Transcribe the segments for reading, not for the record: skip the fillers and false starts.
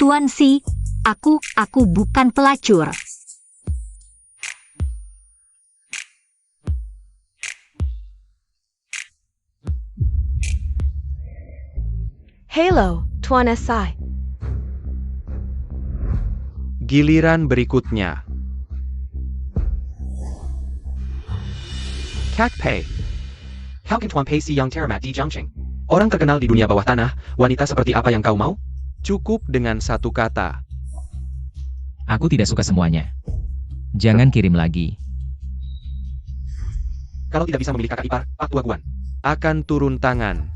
Tuan Si, aku bukan pelacur. Hello, Tuan Si. Giliran berikutnya. Kak Pei. How can Tuan Pei si Yang Teramat di Jiangqing? Orang terkenal di dunia bawah tanah, wanita seperti apa yang kau mau? Cukup dengan satu kata. Aku tidak suka semuanya. Jangan kirim lagi. Kalau tidak bisa memilih kakak ipar, Pak Tua Guan. Akan turun tangan.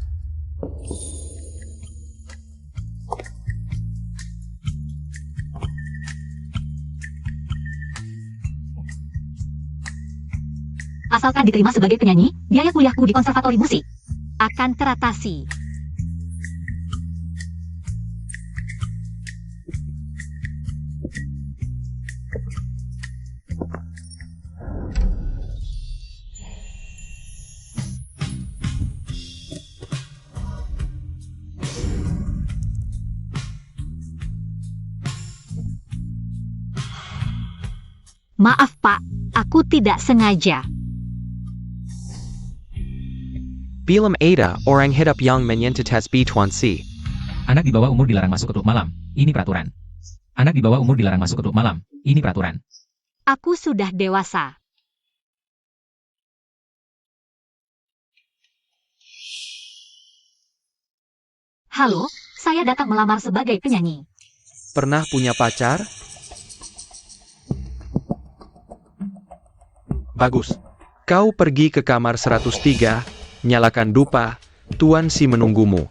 Asalkan diterima sebagai penyanyi, biaya kuliahku di konservatori musik akan teratasi. Maaf Pak, aku tidak sengaja. Bilam Ada orang hidup yang menyentetes B Tuan Si. Anak di bawah umur dilarang masuk ke klub malam. Ini peraturan. Anak di bawah umur dilarang masuk ke klub malam. Ini peraturan. Aku sudah dewasa. Halo, saya datang melamar sebagai penyanyi. Pernah punya pacar? Bagus. Kau pergi ke kamar 103, nyalakan dupa, Tuan Si menunggumu.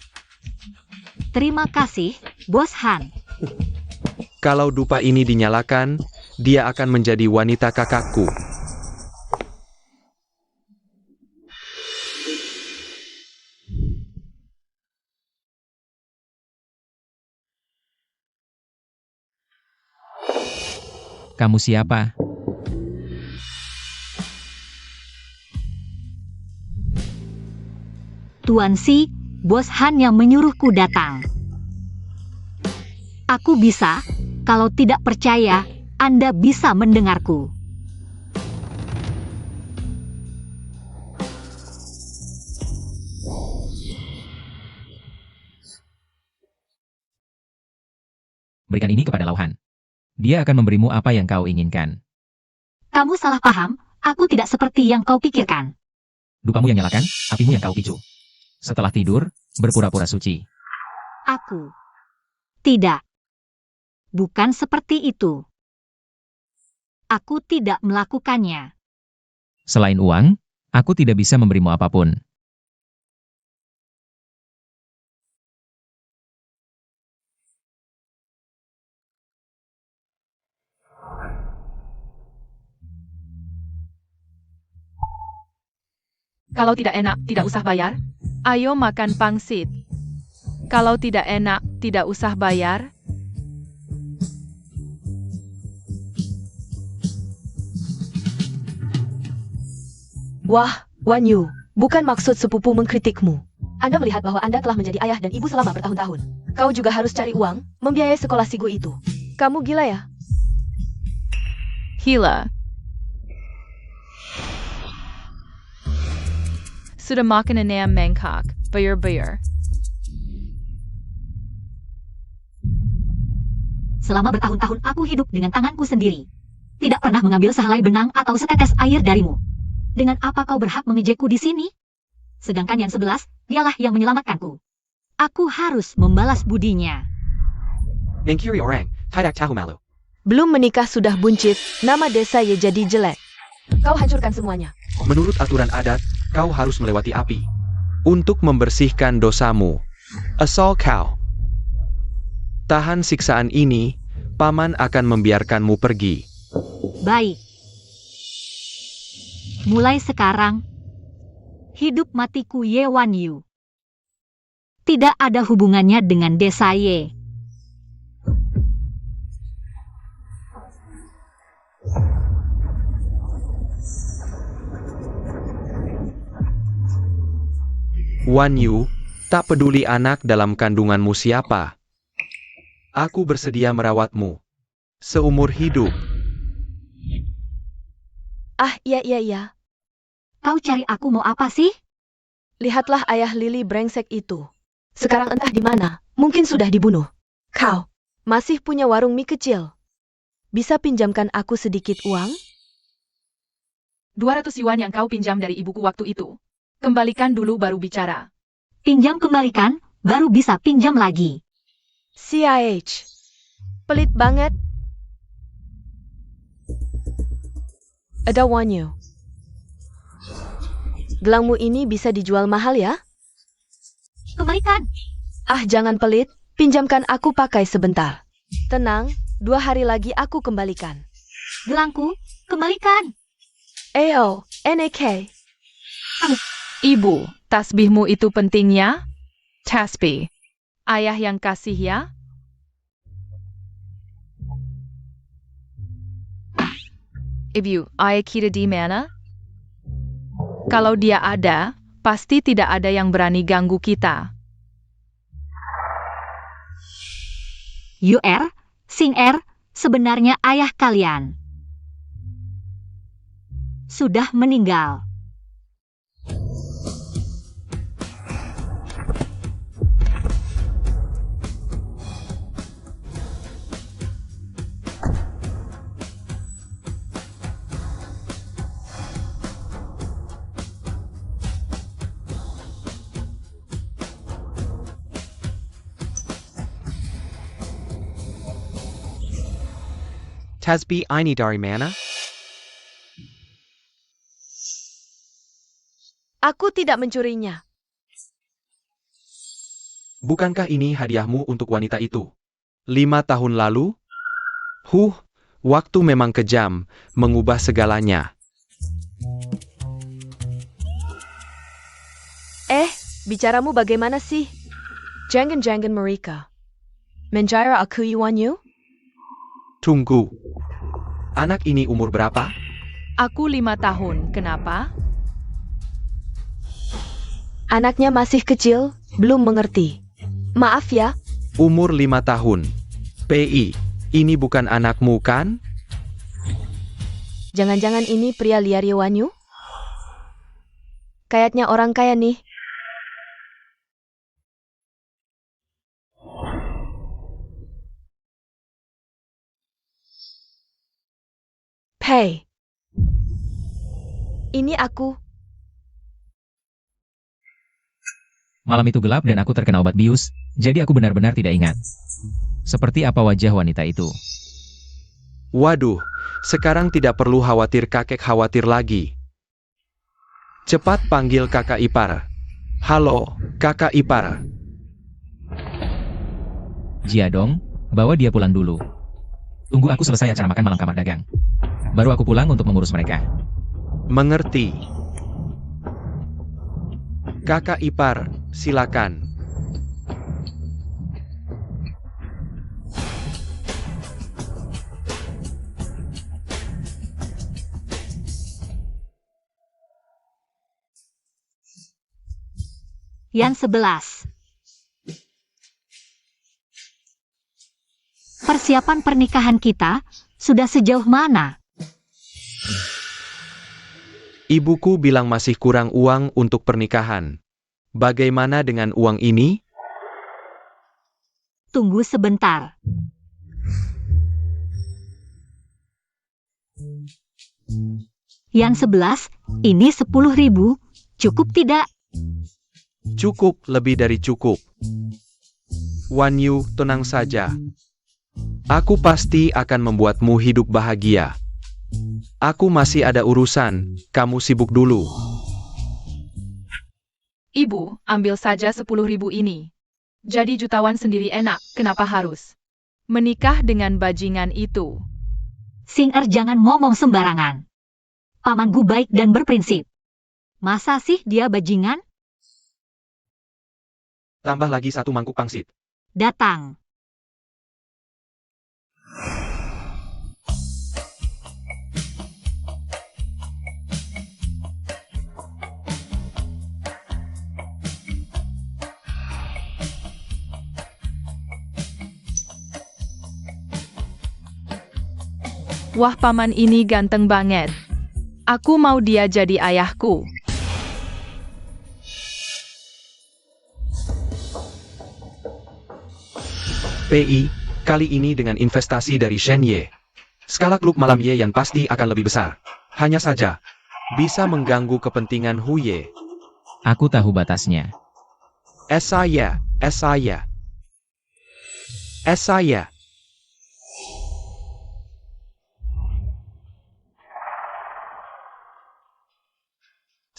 Terima kasih, Bos Han. Kalau dupa ini dinyalakan, dia akan menjadi wanita kakakku. Kamu siapa? Tuan Si, Bos Han yang menyuruhku datang. Aku bisa, kalau tidak percaya, Anda bisa mendengarku. Berikan ini kepada Lauhan. Dia akan memberimu apa yang kau inginkan. Kamu salah paham, aku tidak seperti yang kau pikirkan. Dupamu yang nyalakan, apimu yang kau picu. Setelah tidur, berpura-pura suci. Aku tidak. Bukan seperti itu. Aku tidak melakukannya. Selain uang, aku tidak bisa memberimu apapun. Kalau tidak enak, tidak usah bayar. Ayo makan pangsit. Kalau tidak enak, tidak usah bayar. Wah, Wan Yu, bukan maksud sepupu mengkritikmu. Anda melihat bahwa Anda telah menjadi ayah dan ibu selama bertahun-tahun. Kau juga harus cari uang, membiayai sekolah si Gu itu. Kamu gila ya? Gila. Sudah makan enam mangkok, bayar. Selama bertahun-tahun aku hidup dengan tanganku sendiri. Tidak pernah mengambil sehelai benang atau setetes air darimu. Dengan apa kau berhak mengejekku di sini? Sedangkan yang 11, dialah yang menyelamatkanku. Aku harus membalas budinya. Yang kiri orang, tidak tahu malu. Belum menikah sudah buncit, nama desa ya jadi jelek. Kau hancurkan semuanya. Menurut aturan adat, kau harus melewati api. Untuk membersihkan dosamu. Asal kau tahan siksaan ini, Paman akan membiarkanmu pergi. Baik. Mulai sekarang, hidup matiku Ye Wan Yu tidak ada hubungannya dengan desa Ye. Wan Yu, tak peduli anak dalam kandunganmu siapa. Aku bersedia merawatmu. Seumur hidup. Ah, iya. Kau cari aku mau apa sih? Lihatlah ayah Lily brengsek itu. Sekarang entah di mana, mungkin sudah dibunuh. Kau masih punya warung mie kecil. Bisa pinjamkan aku sedikit uang? 200 yuan yang kau pinjam dari ibuku waktu itu. Kembalikan dulu baru bicara. Pinjam kembalikan, baru bisa pinjam lagi. CIH. Pelit banget. Ada Wanyu. Gelangmu ini bisa dijual mahal ya? Kembalikan. Ah, jangan pelit. Pinjamkan aku pakai sebentar. Tenang, 2 hari lagi aku kembalikan. Gelangku, kembalikan. Eyo, NAK. Ibu, tasbihmu itu pentingnya? Tasbih. Ayah yang kasih ya? Ibu, ayah kira di mana? Kalau dia ada, pasti tidak ada yang berani ganggu kita. UR, Sing R, sebenarnya ayah kalian sudah meninggal. Tasbih ini dari mana? Aku tidak mencurinya. Bukankah ini hadiahmu untuk wanita itu? 5 tahun lalu? Waktu memang kejam, mengubah segalanya. Bicaramu bagaimana sih? Jangan mereka. Menjara aku Wanyu? Tunggu. Anak ini umur berapa? Aku 5 tahun, kenapa? Anaknya masih kecil, belum mengerti. Maaf ya. Umur 5 tahun. PI, ini bukan anakmu kan? Jangan-jangan ini pria liar Wanyu? Kayaknya orang kaya nih. Hey. Ini aku. Malam itu gelap dan aku terkena obat bius, jadi aku benar-benar tidak ingat. Seperti apa wajah wanita itu? Waduh, sekarang tidak perlu khawatir kakek khawatir lagi. Cepat panggil kakak ipar. Halo, kakak ipar. Jiadong, bawa dia pulang dulu. Tunggu aku selesai acara makan malam kamar dagang. Baru aku pulang untuk mengurus mereka. Mengerti. Kakak ipar, silakan. Yang 11. Persiapan pernikahan kita sudah sejauh mana? Ibuku bilang masih kurang uang untuk pernikahan. Bagaimana dengan uang ini? Tunggu sebentar. Yang 11, ini 10.000, cukup tidak? Cukup, lebih dari cukup. Wanyu, tenang saja. Aku pasti akan membuatmu hidup bahagia. Aku masih ada urusan, kamu sibuk dulu. Ibu, ambil saja 10.000 ini. Jadi jutawan sendiri enak, kenapa harus menikah dengan bajingan itu? Sing Er, jangan ngomong sembarangan. Pamanku baik dan berprinsip. Masa sih dia bajingan? Tambah lagi 1 mangkuk pangsit. Datang. Wah, paman ini ganteng banget. Aku mau dia jadi ayahku. PI, kali ini dengan investasi dari Shen Ye. Skala klub malam Ye yang pasti akan lebih besar. Hanya saja, bisa mengganggu kepentingan Hu Ye. Aku tahu batasnya. Saya.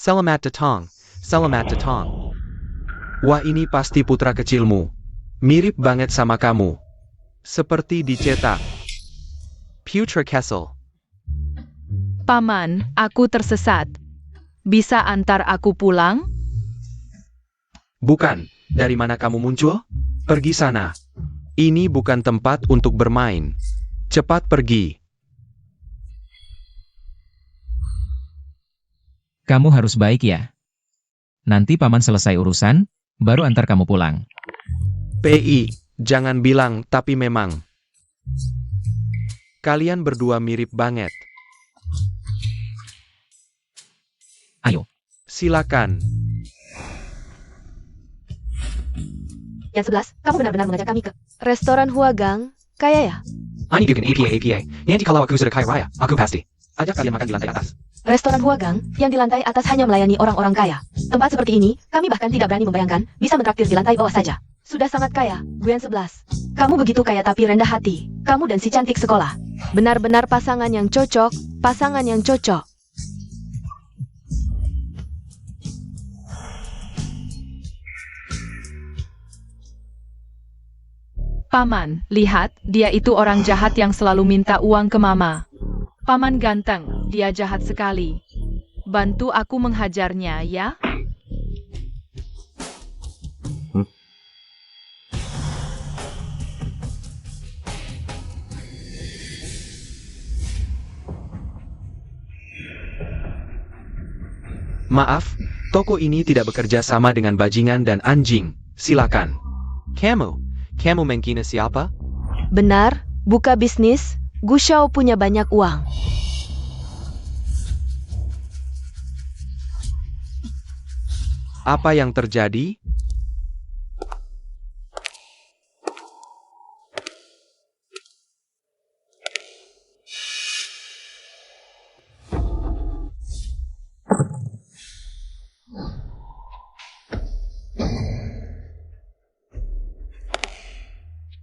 Selamat datang. Wah, ini pasti putra kecilmu. Mirip banget sama kamu. Seperti dicetak. Putra Kessel. Paman, aku tersesat. Bisa antar aku pulang? Bukan, dari mana kamu muncul? Pergi sana. Ini bukan tempat untuk bermain. Cepat pergi. Kamu harus baik ya. Nanti paman selesai urusan, baru antar kamu pulang. PI, jangan bilang tapi memang. Kalian berdua mirip banget. Ayo. Silakan. Yang 11, kamu benar-benar mengajak kami ke restoran Huagang, kaya ya? Ani bikin APA. Nanti kalau aku sudah kaya raya, aku pasti ajak kalian makan di lantai atas. Restoran Huagang, yang di lantai atas hanya melayani orang-orang kaya. Tempat seperti ini, kami bahkan tidak berani membayangkan bisa mentraktir di lantai bawah saja. Sudah sangat kaya, Gwen 11. Kamu begitu kaya tapi rendah hati. Kamu dan si cantik sekolah. Benar-benar pasangan yang cocok, pasangan yang cocok. Paman, lihat, dia itu orang jahat yang selalu minta uang ke mama. Paman ganteng, dia jahat sekali. Bantu aku menghajarnya, ya? Maaf, toko ini tidak bekerja sama dengan bajingan dan anjing. Silakan. Kamu menghina siapa? Benar, buka bisnis, Gu Shao punya banyak uang. Apa yang terjadi?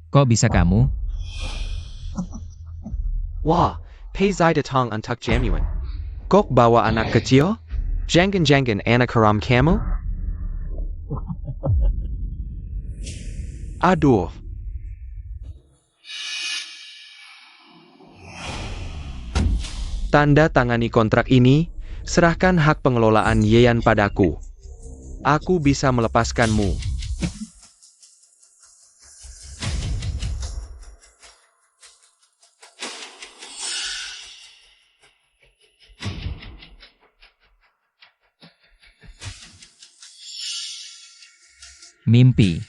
Kok bisa kamu? Wah, pay zai datang untuk jamuan. Kok bawa anak kecil? Jangan anak haram kamu? Aduh. Tanda tangani kontrak ini, serahkan hak pengelolaan Yeyan padaku. Aku bisa melepaskanmu. Mimpi.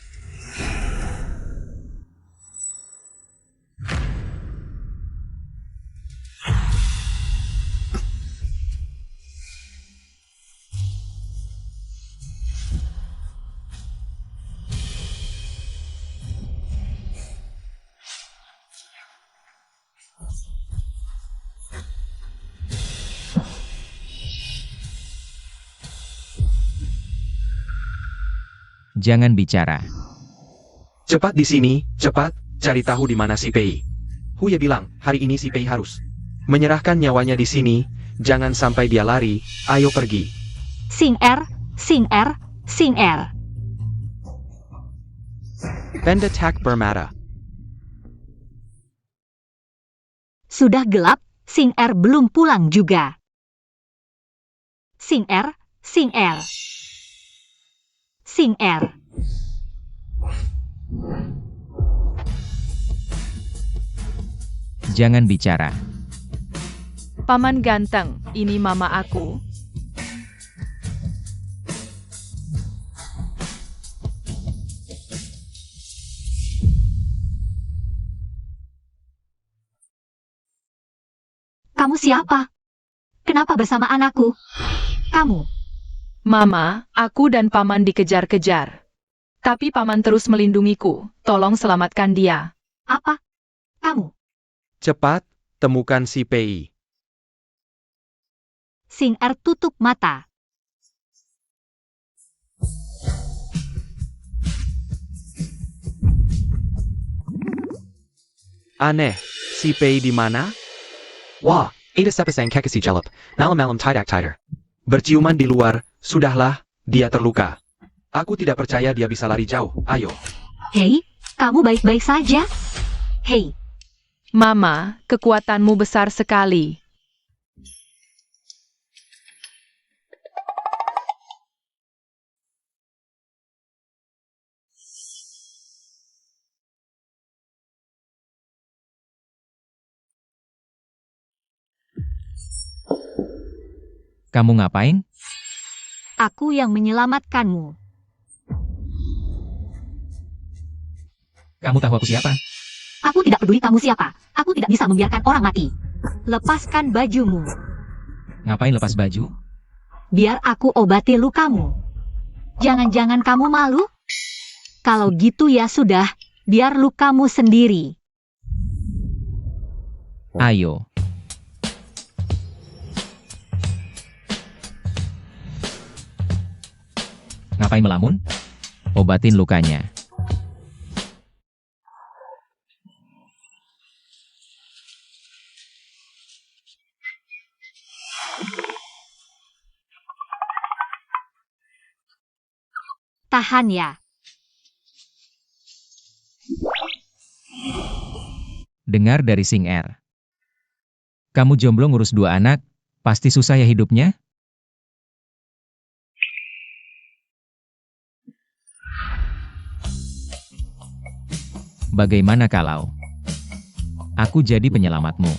Jangan bicara. Cepat di sini, cepat, cari tahu di mana si Pei. Huye bilang, hari ini si Pei harus menyerahkan nyawanya di sini, jangan sampai dia lari, ayo pergi. Sing Er. Benda tak bermata. Sudah gelap, Sing Er belum pulang juga. Sing Er. Jangan bicara. Paman ganteng, ini mama aku. Kamu siapa? Kenapa bersama anakku? Kamu, Mama, aku dan Paman dikejar-kejar. Tapi Paman terus melindungiku. Tolong selamatkan dia. apa? Kamu, Cepat, temukan si Pei. Sing Er tutup mata. Aneh, si Pei di mana? Wah, Ada sepasang kekasi jelap. Malam-malam tidak tider. Berciuman di luar, sudahlah, dia terluka. Aku tidak percaya dia bisa lari jauh, ayo. Hei, kamu baik-baik saja? Hei, Mama, kekuatanmu besar sekali. Kamu ngapain? aku yang menyelamatkanmu. Kamu tahu aku siapa? Aku tidak peduli kamu siapa. Aku tidak bisa membiarkan orang mati. Lepaskan bajumu. Ngapain lepas baju? Biar aku obati lukamu. Jangan-jangan kamu malu? Kalau gitu ya sudah, biar lukamu sendiri. Ayo. Ngapain melamun? Obatin lukanya. Tahan ya. Dengar dari Sing Er. Kamu jomblo ngurus 2 anak, pasti susah ya hidupnya? Bagaimana kalau aku jadi penyelamatmu?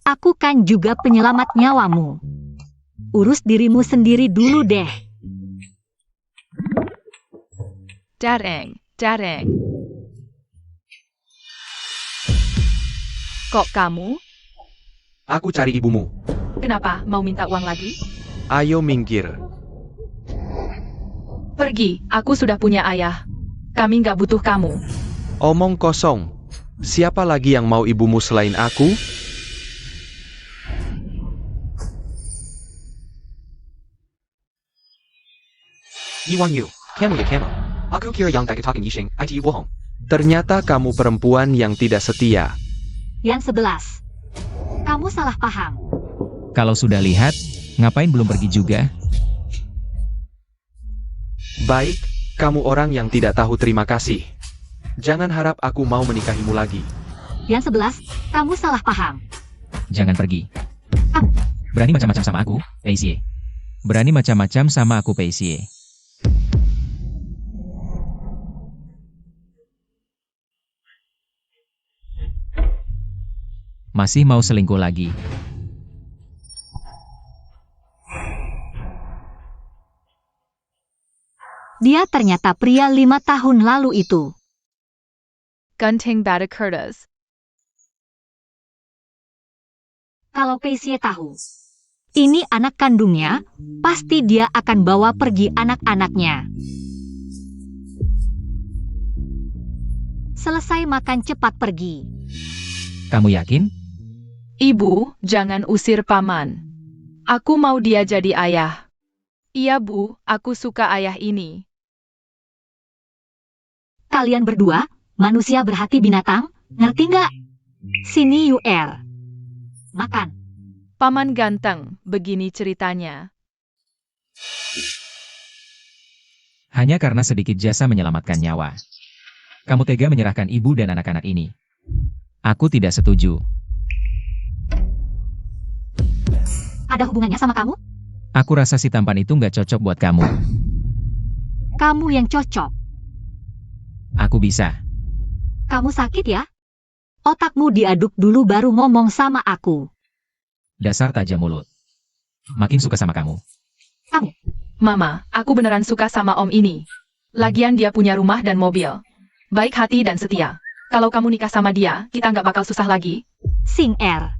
Aku kan juga penyelamat nyawamu. Urus dirimu sendiri dulu deh. Dareng, dareng. Kok kamu? Aku cari ibumu. Kenapa mau minta uang lagi? Ayo minggir. Pergi, aku sudah punya ayah. Kami nggak butuh kamu. Omong kosong. Siapa lagi yang mau ibumu selain aku? Iwan Yu, kamu ya kamu. Aku kira yang tak ketakan Yishing, itu bohong. Ternyata kamu perempuan yang tidak setia. Yang 11. Kamu salah paham. Kalau sudah lihat, ngapain belum pergi juga? Baik, kamu orang yang tidak tahu terima kasih. Jangan harap aku mau menikahimu lagi. Yang 11. Kamu salah paham. Jangan pergi. Kamu, Berani macam-macam sama aku, Peisie. Berani macam-macam sama aku, Peisie. Masih mau selingkuh lagi? dia ternyata pria 5 tahun lalu itu. Gunting Bata Curtis. Kalau Peisie tahu, ini anak kandungnya, pasti dia akan bawa pergi anak-anaknya. Selesai makan cepat pergi. Kamu yakin? Ibu, jangan usir Paman. Aku mau dia jadi ayah. Iya Bu, aku suka ayah ini. Kalian berdua, manusia berhati binatang, ngerti nggak? Sini UR. Makan. Paman ganteng, begini ceritanya. Hanya karena sedikit jasa menyelamatkan nyawa. Kamu tega menyerahkan ibu dan anak-anak ini. Aku tidak setuju. Ada hubungannya sama kamu? Aku rasa si tampan itu nggak cocok buat kamu. Kamu yang cocok. Aku bisa. Kamu sakit ya? Otakmu diaduk dulu baru ngomong sama aku. Dasar tajam mulut. Makin suka sama kamu. Mama, aku beneran suka sama om ini. Lagian dia punya rumah dan mobil. Baik hati dan setia. Kalau kamu nikah sama dia, kita nggak bakal susah lagi. Sing Er.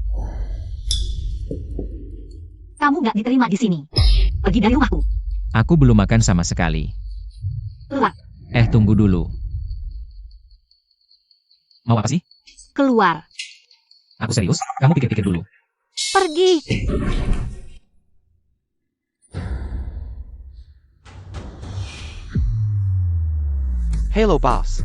Kamu nggak diterima di sini. Pergi dari rumahku. Aku belum makan sama sekali. Keluar. Tunggu dulu. Mau apa sih? Keluar. Aku serius, kamu pikir-pikir dulu. Pergi. Hello, boss.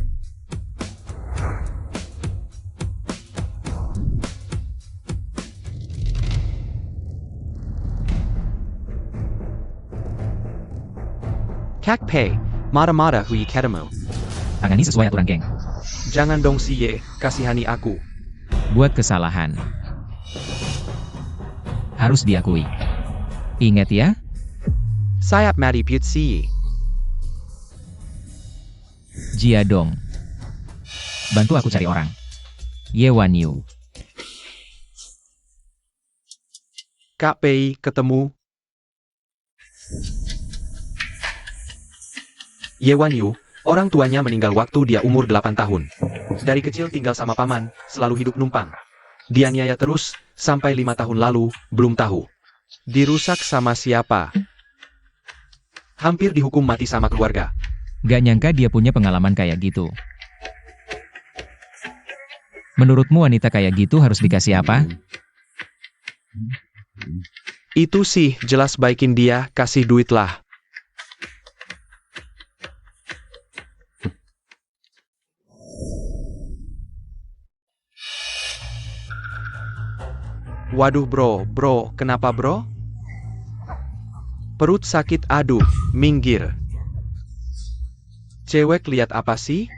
Kakpei, mata-mata hui ketemu. Tangani sesuai aturan, geng. Jangan dong Siye, kasihani aku. Buat kesalahan. Harus diakui. Ingat ya, Sayap mati put si. Jia Dong. Bantu aku cari orang. Ye Wan Yu. Kak Pei, ketemu. Ye Wan Yu, orang tuanya meninggal waktu dia umur 8 tahun. Dari kecil tinggal sama paman, selalu hidup numpang. Dia niaya terus, sampai 5 tahun lalu, belum tahu. Dirusak sama siapa? Hampir dihukum mati sama keluarga. Gak nyangka dia punya pengalaman kayak gitu. Menurutmu wanita kayak gitu harus dikasih apa? Itu sih, jelas baikin dia, kasih duit lah. Waduh bro, kenapa bro? Perut sakit, aduh, minggir. Cewek lihat apa sih?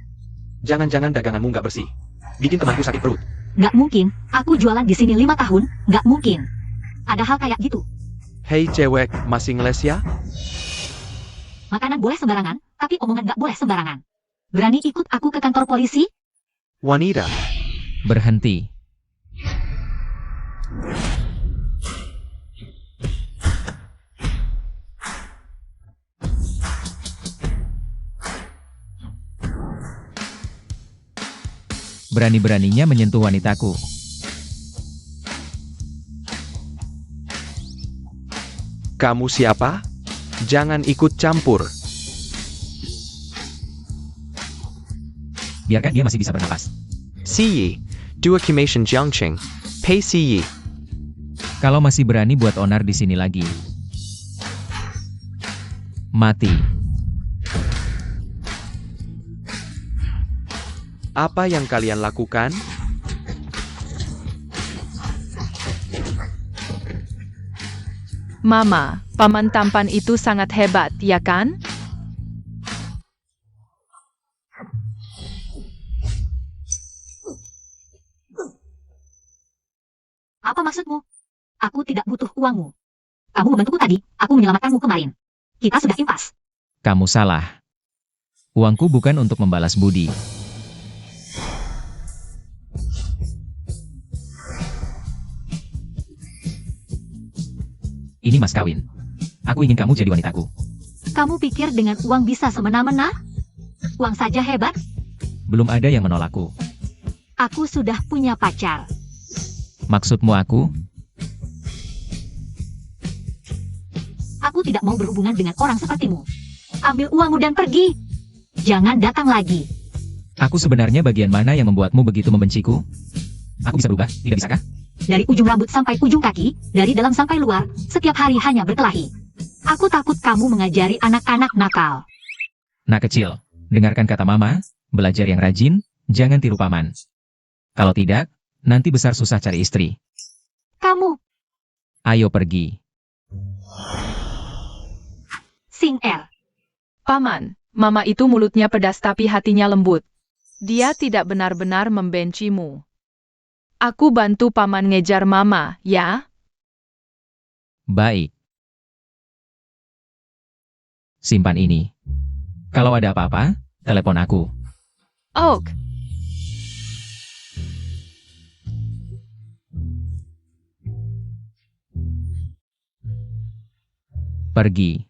Jangan-jangan daganganmu nggak bersih. Bikin temanku sakit perut. Nggak mungkin. Aku jualan di sini 5 tahun. Nggak mungkin. Ada hal kayak gitu. Hei cewek, masih ngeles ya? Makanan boleh sembarangan, tapi omongan nggak boleh sembarangan. Berani ikut aku ke kantor polisi? Wanita, Berhenti. Berani-beraninya menyentuh wanitaku. kamu siapa? Jangan ikut campur. Biarkan dia masih bisa bernapas. Si, dua Kimation Jiangqing. Pei si. Kalau masih berani buat onar di sini lagi. Mati. Apa yang kalian lakukan? Mama, paman tampan itu sangat hebat, ya kan? Apa maksudmu? Aku tidak butuh uangmu. Kamu membantuku tadi, aku menyelamatkanmu kemarin. Kita sudah impas. Kamu salah. Uangku bukan untuk membalas budi. Ini mas kawin. Aku ingin kamu jadi wanitaku. Kamu pikir dengan uang bisa semena-mena? Uang saja hebat? Belum ada yang menolakku. Aku sudah punya pacar. Maksudmu aku? Aku tidak mau berhubungan dengan orang sepertimu. Ambil uangmu dan pergi. Jangan datang lagi. Aku sebenarnya bagian mana yang membuatmu begitu membenciku? Aku bisa berubah, tidak bisakah? Dari ujung rambut sampai ujung kaki, dari dalam sampai luar, setiap hari hanya berkelahi. Aku takut kamu mengajari anak-anak nakal. Nak kecil, dengarkan kata mama, belajar yang rajin, jangan tiru paman. Kalau tidak, nanti besar susah cari istri. Kamu, Ayo pergi. Sing Er. Paman, mama itu mulutnya pedas tapi hatinya lembut. Dia tidak benar-benar membencimu. Aku bantu paman ngejar mama, ya? Baik. Simpan ini. Kalau ada apa-apa, telepon aku. Ok. Pergi.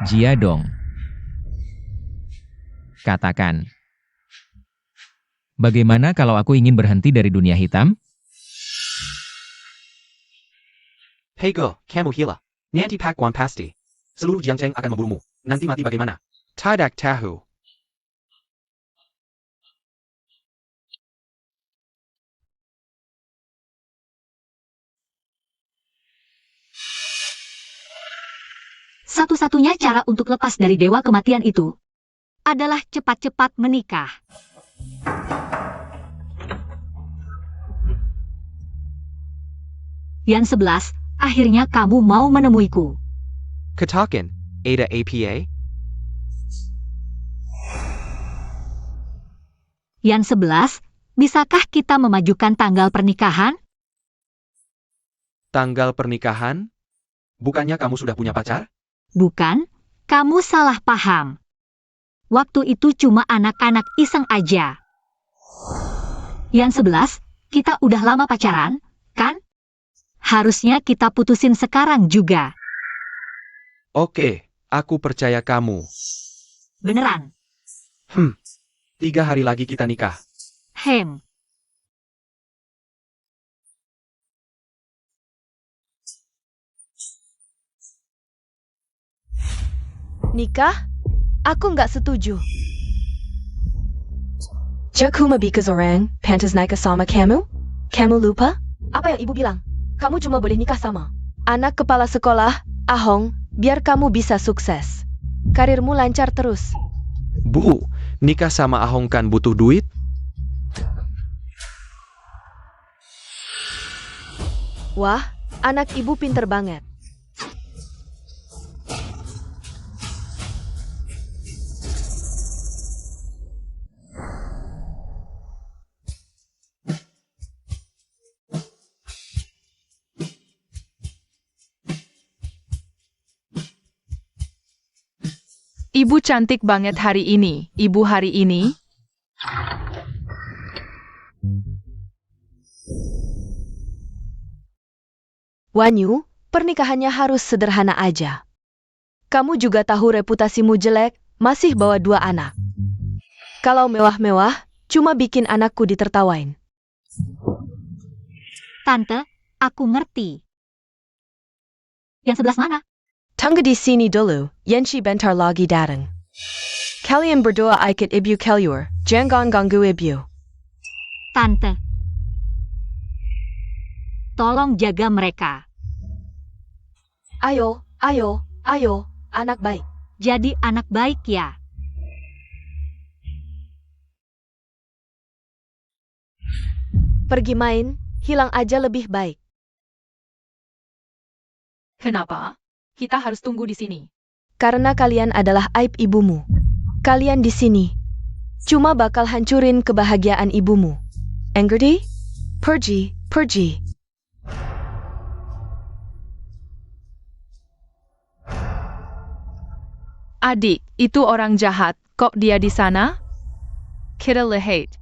Jia Dong. Katakan. Bagaimana kalau aku ingin berhenti dari dunia hitam? Hei girl, kamu gila. Nanti Pakwan pasti. Seluruh Jiangcheng akan memburumu. Nanti mati bagaimana? Tidak tahu. Satu-satunya cara untuk lepas dari dewa kematian itu adalah cepat-cepat menikah. Yang 11, akhirnya kamu mau menemuiku. Katakan, Ada APA? Yang 11, bisakah kita memajukan tanggal pernikahan? Tanggal pernikahan? Bukannya kamu sudah punya pacar? Bukan, kamu salah paham. Waktu itu cuma anak-anak iseng aja. Yang 11, kita udah lama pacaran, kan? Harusnya kita putusin sekarang juga. Oke, aku percaya kamu. Beneran? 3 hari lagi kita nikah. Hem. Nikah? Aku nggak setuju. Jakuma bikas orang, pantas nikah sama kamu? Kamu lupa? Apa yang ibu bilang? Kamu cuma boleh nikah sama anak kepala sekolah, Ahong, biar kamu bisa sukses. Karirmu lancar terus. Bu, nikah sama Ahong kan butuh duit? Wah, anak ibu pinter banget. Ibu cantik banget hari ini. Ibu hari ini? Wanyu, pernikahannya harus sederhana aja. Kamu juga tahu reputasimu jelek, masih bawa 2 anak. Kalau mewah-mewah, cuma bikin anakku ditertawain. Tante, aku ngerti. Yang 11 mana? Tunggu di sini dulu, Yenshi bentar lagi datang. Kalian berdua ikut ibu keluar, jangan ganggu ibu. Tante. Tolong jaga mereka. Ayo, ayo, ayo, anak baik. Jadi anak baik ya. Pergi main, hilang aja lebih baik. Kenapa? Kita harus tunggu di sini. Karena kalian adalah aib ibumu. Kalian di sini cuma bakal hancurin kebahagiaan ibumu. Engerti? Pergi, pergi. Adik, itu orang jahat. Kok dia di sana? Kita lihat.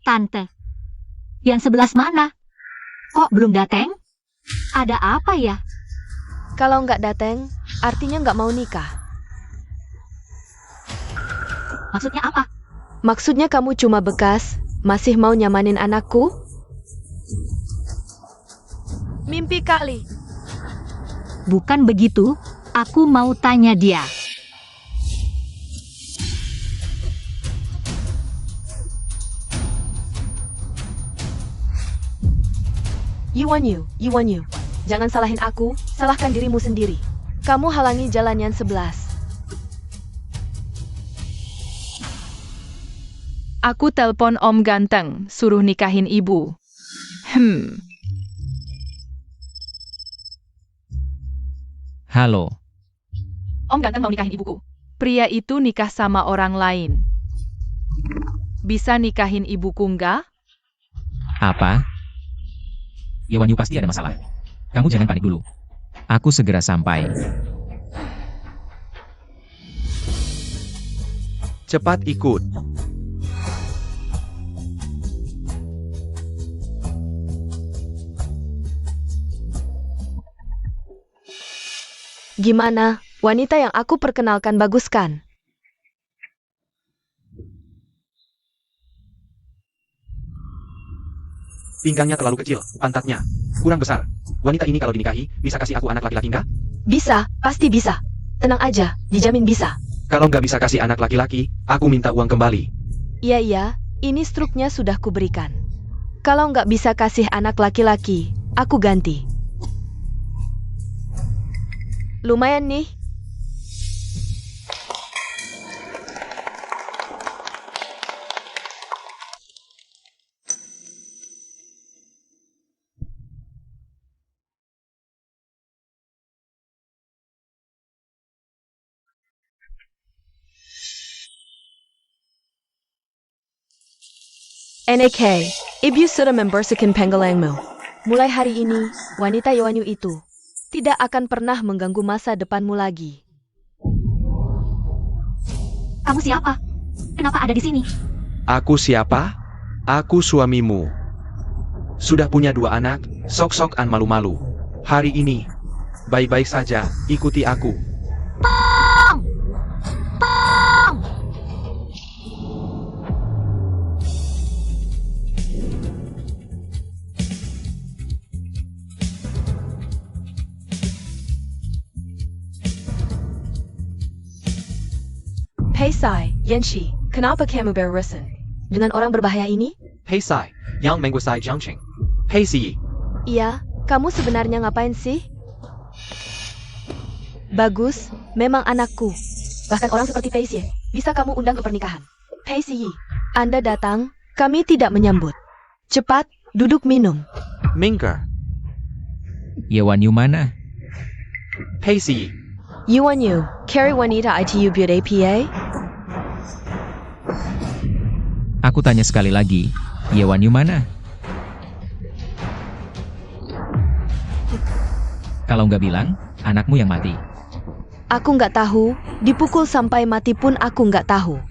Tante. Yang 11 mana? Kok belum datang? Ada apa ya? Kalau nggak datang, artinya nggak mau nikah. Maksudnya apa? Maksudnya kamu cuma bekas, masih mau nyamanin anakku? Mimpi kali. Bukan begitu, aku mau tanya dia. Yuan Yu. Jangan salahin aku, salahkan dirimu sendiri. Kamu halangi jalan yang 11. Aku telpon Om Ganteng, suruh nikahin ibu. Halo. Om Ganteng mau nikahin ibuku. Pria itu nikah sama orang lain. Bisa nikahin ibuku nggak? Apa? Yawanyu pasti ada masalah. Kamu jangan panik dulu. Aku segera sampai. Cepat ikut. Gimana? Wanita yang aku perkenalkan bagus kan? Pinggangnya terlalu kecil, pantatnya kurang besar. Wanita ini kalau dinikahi, bisa kasih aku anak laki-laki nggak? Bisa, pasti bisa. Tenang aja, dijamin bisa. Kalau nggak bisa kasih anak laki-laki, aku minta uang kembali. Iya, ini struknya sudah kuberikan. Kalau nggak bisa kasih anak laki-laki, aku ganti. Lumayan nih. NAK, ibu sudah membersihkan penggalangmu. Mulai hari ini, wanita Yowanyu itu tidak akan pernah mengganggu masa depanmu lagi. Kamu siapa? Kenapa ada di sini? Aku siapa? Aku suamimu. Sudah punya 2 anak, sok-sokan malu-malu. Hari ini, baik-baik saja, ikuti aku. Pong! Pong! Hei Sai, Yanshi, kenapa kamu berurusan dengan orang berbahaya ini? Hei Sai, yang menguasai Jiangqing. Hei Si, Iya, kamu sebenarnya ngapain sih? Bagus, memang anakku. Bahkan orang seperti Pei Xie, bisa kamu undang ke pernikahan. Pei Xie, Anda datang, kami tidak menyambut. Cepat, duduk minum. minggir. Yewanyu mana? Hei Si, Yuan Yu, carry wanita ITU buat APA? Aku tanya sekali lagi, Yewanyu mana? Kalau nggak bilang, anakmu yang mati. Aku nggak tahu, dipukul sampai mati pun aku nggak tahu.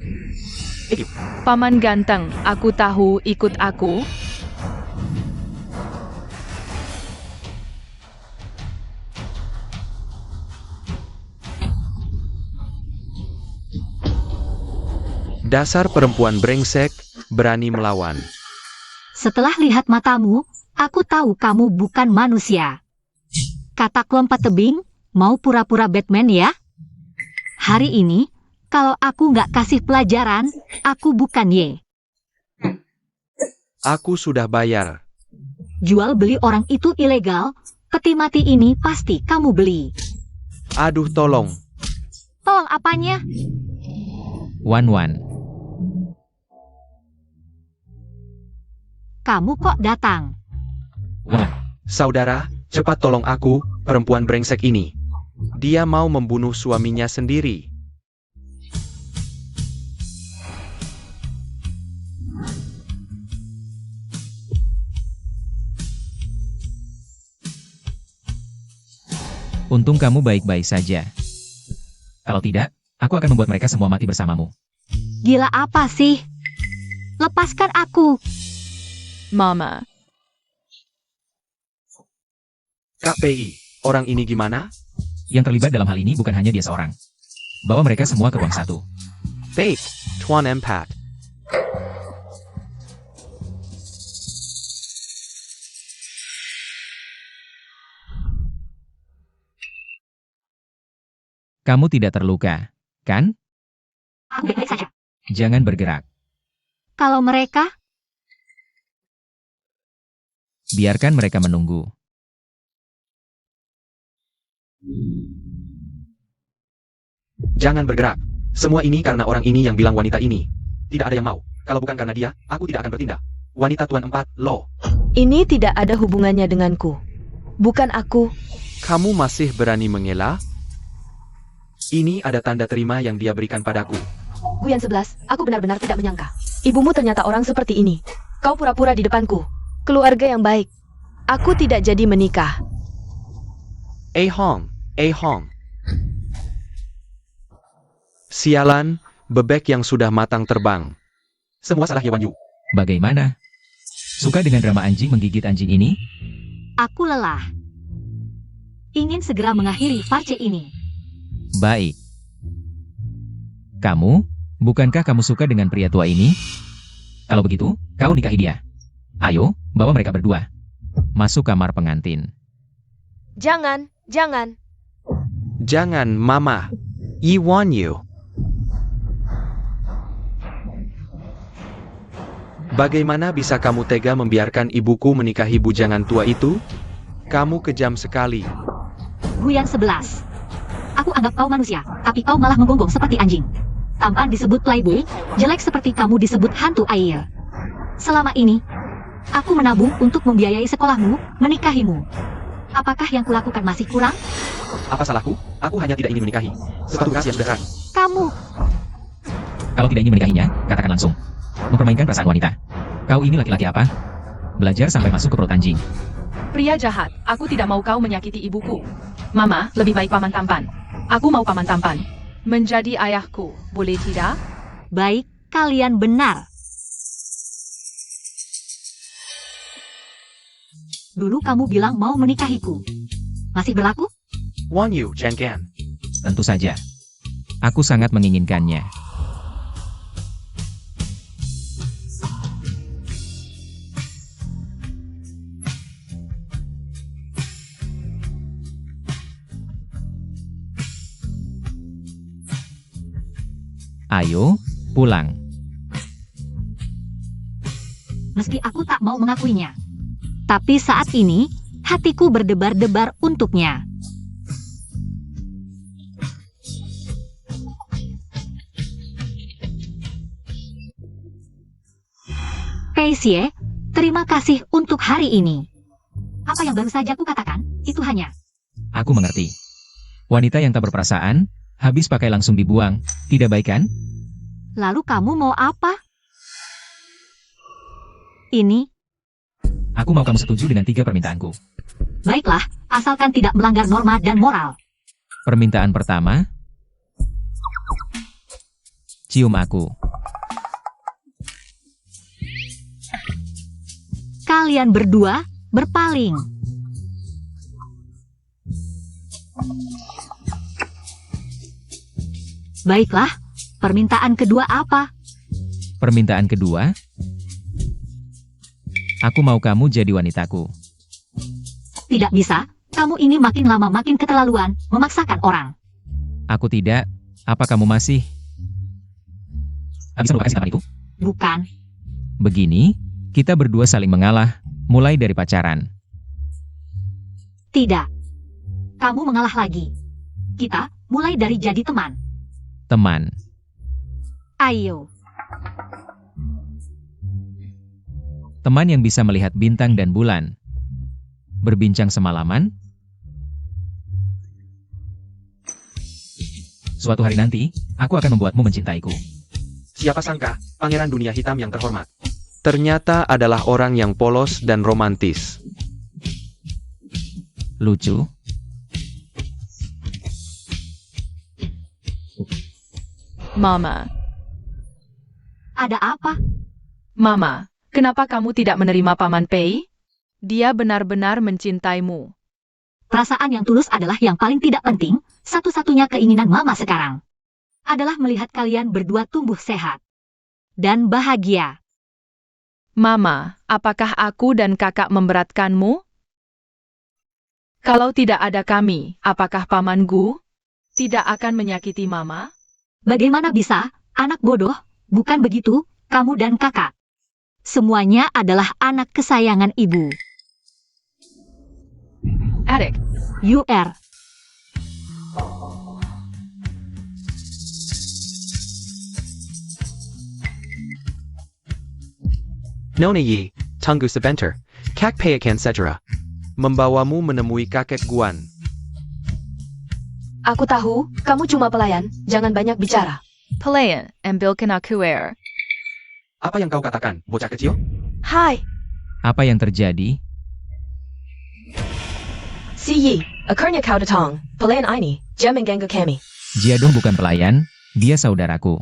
Paman ganteng, aku tahu, ikut aku. dasar perempuan brengsek, berani melawan. Setelah lihat matamu, aku tahu kamu bukan manusia. Katak lompat tebing, mau pura-pura Batman ya? Hari ini, kalau aku nggak kasih pelajaran, aku bukan Ye. Aku sudah bayar. Jual beli orang itu ilegal, peti mati ini pasti kamu beli. Aduh tolong. Tolong apanya? Wan. Kamu kok datang? Wah, Saudara, cepat tolong aku, perempuan brengsek ini. Dia mau membunuh suaminya sendiri. untung kamu baik-baik saja. Kalau tidak, aku akan membuat mereka semua mati bersamamu. Gila apa sih? Lepaskan aku. Mama, KPI, orang ini gimana? Yang terlibat dalam hal ini bukan hanya dia seorang. Bawa mereka semua ke ruang 1. Fate, Tuan Empat. Kamu tidak terluka, kan? Aku baik-baik saja. Jangan bergerak. Kalau mereka, Biarkan mereka menunggu. Jangan bergerak. Semua ini karena orang ini yang bilang wanita ini. Tidak ada yang mau. Kalau bukan karena dia, aku tidak akan bertindak. Wanita Tuan Empat, lo. Ini tidak ada hubungannya denganku. Bukan aku. Kamu masih berani mengelak? Ini ada tanda terima yang dia berikan padaku. Guyan 11, aku benar-benar tidak menyangka. Ibumu ternyata orang seperti ini. Kau pura-pura di depanku. Keluarga yang baik. Aku tidak jadi menikah. Hong. Sialan, bebek yang sudah matang terbang. Semua salah Wan Yu. Bagaimana? Suka dengan drama anjing menggigit anjing ini? Aku lelah. Ingin segera mengakhiri farce ini. Baik. Kamu, bukankah kamu suka dengan pria tua ini? Kalau begitu, kau nikahi dia. Ayo, bawa mereka berdua. Masuk kamar pengantin. Jangan, jangan. Jangan, Mama. Wan Yu. Bagaimana bisa kamu tega membiarkan ibuku menikahi bujangan tua itu? Kamu kejam sekali. Guyan 11. Aku anggap kau manusia, tapi kau malah menggonggong seperti anjing. Tampan disebut playboy, jelek seperti kamu disebut hantu air. Selama ini, aku menabung untuk membiayai sekolahmu, menikahimu. Apakah yang kulakukan masih kurang? Apa salahku? Aku hanya tidak ingin menikahi. Sepatu rahasia sudah keras. Kamu, Kalau tidak ingin menikahinya, katakan langsung. Mempermainkan perasaan wanita. Kau ini laki-laki apa? Belajar sampai masuk ke perut anjing. Pria jahat, aku tidak mau kau menyakiti ibuku. Mama, lebih baik paman tampan. Aku mau paman tampan. Menjadi ayahku, boleh tidak? baik, kalian benar. Dulu kamu bilang mau menikahiku. Masih berlaku? Wan Yu, Chen. Tentu saja. Aku sangat menginginkannya. Ayo, pulang. Meski aku tak mau mengakuinya. Tapi saat ini, hatiku berdebar-debar untuknya. Paisie, terima kasih untuk hari ini. Apa yang baru saja kukatakan, itu hanya. Aku mengerti. Wanita yang tak berperasaan, habis pakai langsung dibuang, tidak baik kan? Lalu kamu mau apa? Ini, Aku mau kamu setuju dengan 3 permintaanku. baiklah, asalkan tidak melanggar norma dan moral. Permintaan pertama, cium aku. Kalian berdua berpaling. Baiklah, permintaan kedua apa? Permintaan kedua, aku mau kamu jadi wanitaku. Tidak bisa, kamu ini makin lama makin keterlaluan, memaksakan orang. Aku tidak, apa kamu masih? Habis melupakan sinapan itu? Bukan, Begini, kita berdua saling mengalah, mulai dari pacaran. tidak. Kamu mengalah lagi. Kita mulai dari jadi teman. Teman, Ayo, teman yang bisa melihat bintang dan bulan. Berbincang semalaman. Suatu hari nanti, aku akan membuatmu mencintaiku. Siapa sangka, pangeran dunia hitam yang terhormat. Ternyata adalah orang yang polos dan romantis. Lucu. Mama. ada apa? Mama, kenapa kamu tidak menerima Paman Pei? Dia benar-benar mencintaimu. Perasaan yang tulus adalah yang paling tidak penting, satu-satunya keinginan Mama sekarang adalah melihat kalian berdua tumbuh sehat dan bahagia. Mama, apakah aku dan kakak memberatkanmu? Kalau tidak ada kami, apakah Paman Gu tidak akan menyakiti Mama? Bagaimana bisa, anak bodoh, bukan begitu, kamu dan kakak. Semuanya adalah anak kesayangan ibu. Eric, UR. Nona Yi, Tunggu Sebentar, Kak Payakan Sejera. Membawamu menemui kakek Guan. Aku tahu, kamu cuma pelayan, jangan banyak bicara. pelayan, ambilkan aku air. Apa yang kau katakan, bocah kecil? Hai, Apa yang terjadi? si Yi, akhirnya kau datang. Pelayan ini, jangan mengganggu kami. Jiadong bukan pelayan, dia saudaraku.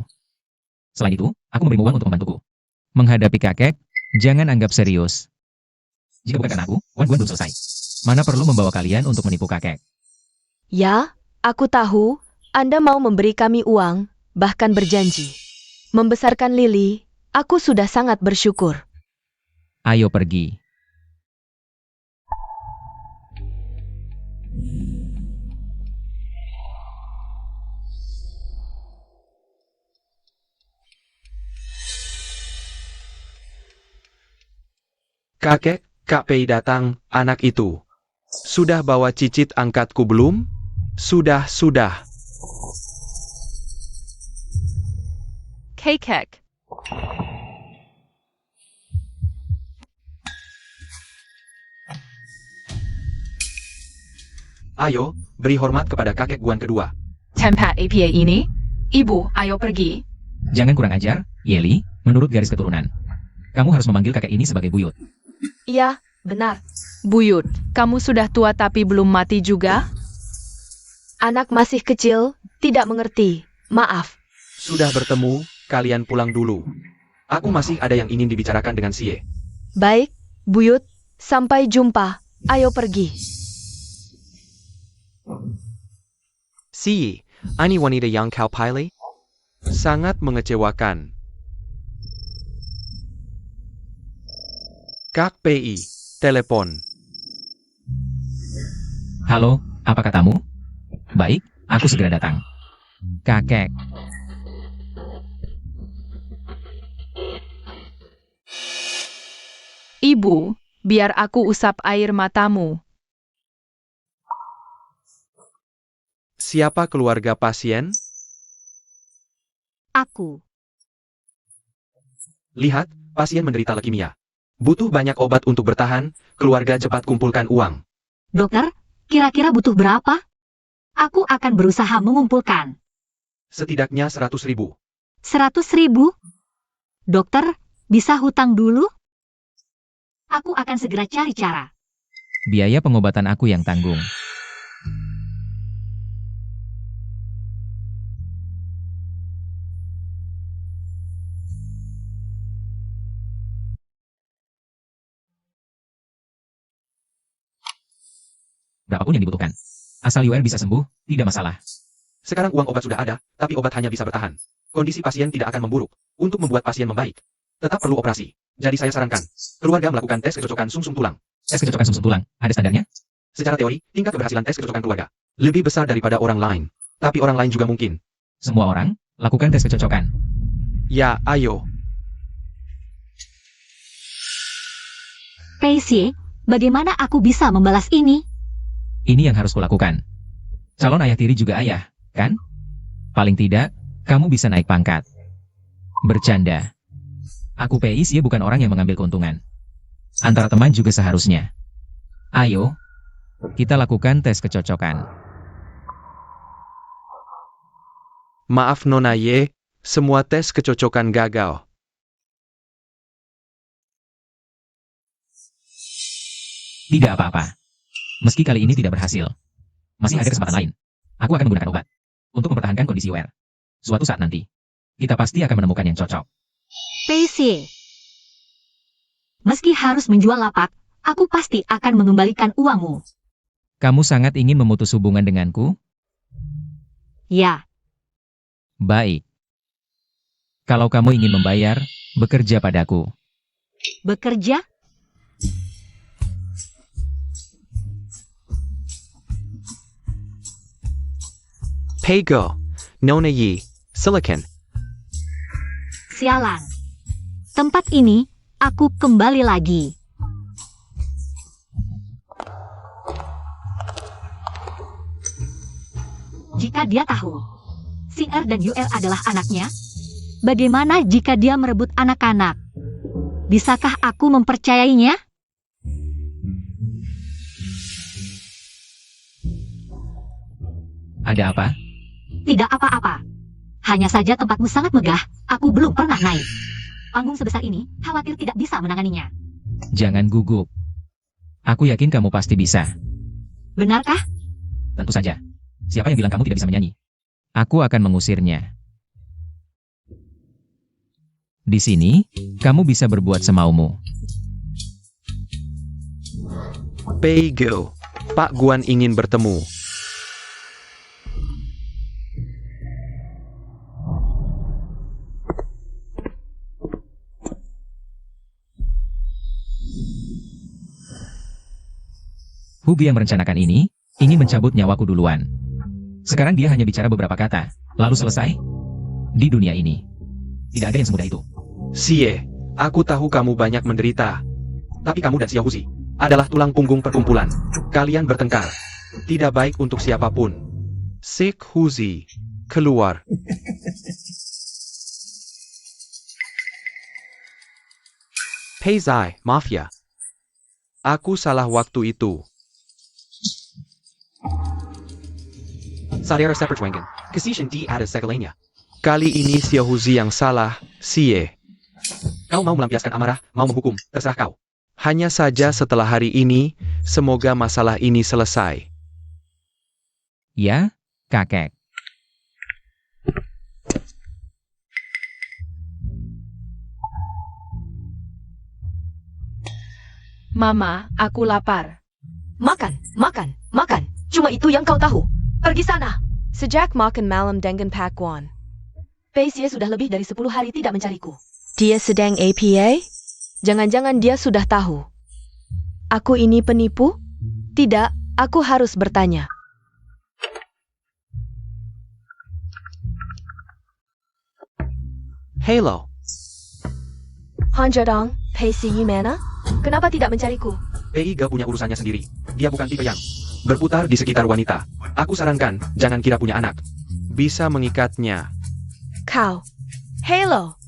Selain itu, aku memberimu uang untuk membantuku. Menghadapi kakek, jangan anggap serius. Jika bukan karena aku, Wan Guan belum selesai. Mana perlu membawa kalian untuk menipu kakek. Ya, aku tahu Anda mau memberi kami uang, bahkan berjanji. Membesarkan Lily, aku sudah sangat bersyukur. Ayo pergi. Kakek, Kak Pei datang, anak itu. Sudah bawa cicit angkatku belum? Sudah. Kakek. Ayo, beri hormat kepada kakek Guan kedua. Tempat APA ini? Ibu, ayo pergi. Jangan kurang ajar, Yeli, menurut garis keturunan. Kamu harus memanggil kakek ini sebagai buyut. Iya, benar. Buyut, kamu sudah tua tapi belum mati juga? Anak masih kecil, tidak mengerti. Maaf. Sudah bertemu, kalian pulang dulu. Aku masih ada yang ingin dibicarakan dengan Sie. Baik, buyut. Sampai jumpa. Ayo pergi. Si, ani wanita yang kau pilih? Sangat mengecewakan. Kak Pei, telepon. Halo, apa katamu? Baik, aku segera datang. Kakek. Ibu, biar aku usap air matamu. Siapa keluarga pasien? Aku. Lihat, pasien menderita leukemia. Butuh banyak obat untuk bertahan, keluarga cepat kumpulkan uang. Dokter, kira-kira butuh berapa? Aku akan berusaha mengumpulkan. Setidaknya 100.000. 100.000? Dokter, bisa hutang dulu? Aku akan segera cari cara. Biaya pengobatan aku yang tanggung. Berapapun yang dibutuhkan. Asal Yuer bisa sembuh, tidak masalah. Sekarang uang obat sudah ada, tapi obat hanya bisa bertahan. Kondisi pasien tidak akan memburuk. Untuk membuat pasien membaik, tetap perlu operasi. Jadi saya sarankan, keluarga melakukan tes kecocokan sumsum tulang. Tes kecocokan sumsum tulang, ada standarnya? Secara teori, tingkat keberhasilan tes kecocokan keluarga lebih besar daripada orang lain. Tapi orang lain juga mungkin. Semua orang, lakukan tes kecocokan. Ya, ayo. Pei, bagaimana aku bisa membalas ini? Ini yang harus kulakukan. Calon ayah tiri juga ayah, kan? Paling tidak, kamu bisa naik pangkat. Bercanda. Aku Pei Xie bukan orang yang mengambil keuntungan. Antara teman juga seharusnya. Ayo, kita lakukan tes kecocokan. Maaf Nona Ye, semua tes kecocokan gagal. Tidak apa-apa. Meski kali ini tidak berhasil, masih ada kesempatan lain. Aku akan menggunakan obat untuk mempertahankan kondisi Yuer. Suatu saat nanti, kita pasti akan menemukan yang cocok. Pei, meski harus menjual lapak, aku pasti akan mengembalikan uangmu. Kamu sangat ingin memutus hubungan denganku? Ya, Baik. Kalau kamu ingin membayar, bekerja padaku. bekerja? Paygo, Nona Ye, Silicon. Sialan. Tempat ini, aku kembali lagi. Jika dia tahu, Singer dan Yuel adalah anaknya, bagaimana jika dia merebut anak-anak? Bisakah aku mempercayainya? Ada apa? Tidak apa-apa. Hanya saja tempatmu sangat megah, aku belum pernah naik. Panggung sebesar ini, khawatir tidak bisa menanganinya. Jangan gugup. Aku yakin kamu pasti bisa. Benarkah? Tentu saja. Siapa yang bilang kamu tidak bisa menyanyi? Aku akan mengusirnya. Di sini, kamu bisa berbuat semaumu. Pei Go. Pak Guan ingin bertemu. Hugi yang merencanakan ini, ingin mencabut nyawaku duluan. Sekarang dia hanya bicara beberapa kata, lalu selesai. Di dunia ini, tidak ada yang semudah itu. Xie, aku tahu kamu banyak menderita. Tapi kamu dan Xiao Huzi adalah tulang punggung perkumpulan. Kalian bertengkar. Tidak baik untuk siapapun. Sik Huzi, keluar. Pei Zai, Mafia. Aku salah waktu itu. Saudara seperjuangan, kesishan di atas segalanya. Kali ini Xiao Huzi yang salah, Xie. Kau mau melampiaskan amarah, mau menghukum, terserah kau. Hanya saja setelah hari ini, semoga masalah ini selesai. Ya, kakek. Mama, aku lapar. Makan, makan, makan. Cuma itu yang kau tahu. Pergi sana. Sejak makan malam dengan Pak Guan, Pei Xie sudah lebih dari 10 hari tidak mencariku. Dia sedang APA? Jangan-jangan dia sudah tahu. Aku ini penipu? Tidak, aku harus bertanya. Halo. Hanjadong, Pei Xie mana? Kenapa tidak mencariku? Pei gak punya urusannya sendiri. Dia bukan tipe yang berputar di sekitar wanita. Aku sarankan, jangan kira punya anak. Bisa mengikatnya. Kau. Halo.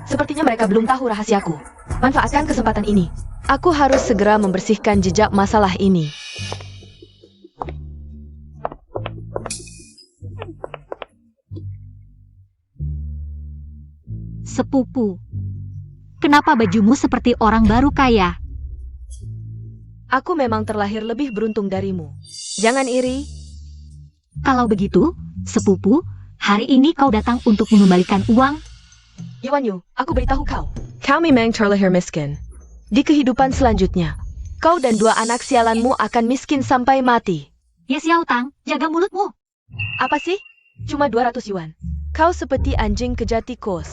Sepertinya mereka belum tahu rahasiaku. Manfaatkan kesempatan ini. Aku harus segera membersihkan jejak masalah ini. Sepupu. Kenapa bajumu seperti orang baru kaya? Aku memang terlahir lebih beruntung darimu. Jangan iri. Kalau begitu, sepupu, hari ini kau datang untuk mengembalikan uang? Yuan Yu, aku beritahu kau. Kau memang terlahir miskin. Di kehidupan selanjutnya, kau dan 2 anak sialanmu akan miskin sampai mati. Ya Xiao Tang, jaga mulutmu. Apa sih? Cuma 200 yuan. Kau seperti anjing kejar tikus.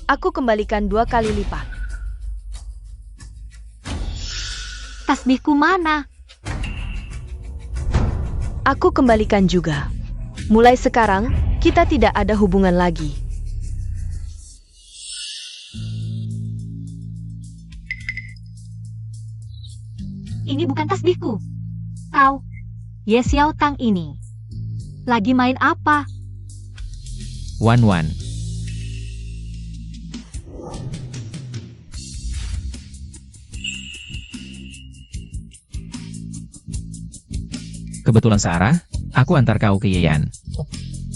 Aku kembalikan 2 kali lipat. Tasbihku mana? Aku kembalikan juga. Mulai sekarang, kita tidak ada hubungan lagi. Ini bukan tasbihku. Kau, Ye Xiao Tang ini, lagi main apa? Wan Wan. Kebetulan Sarah, aku antar kau ke Yeyan.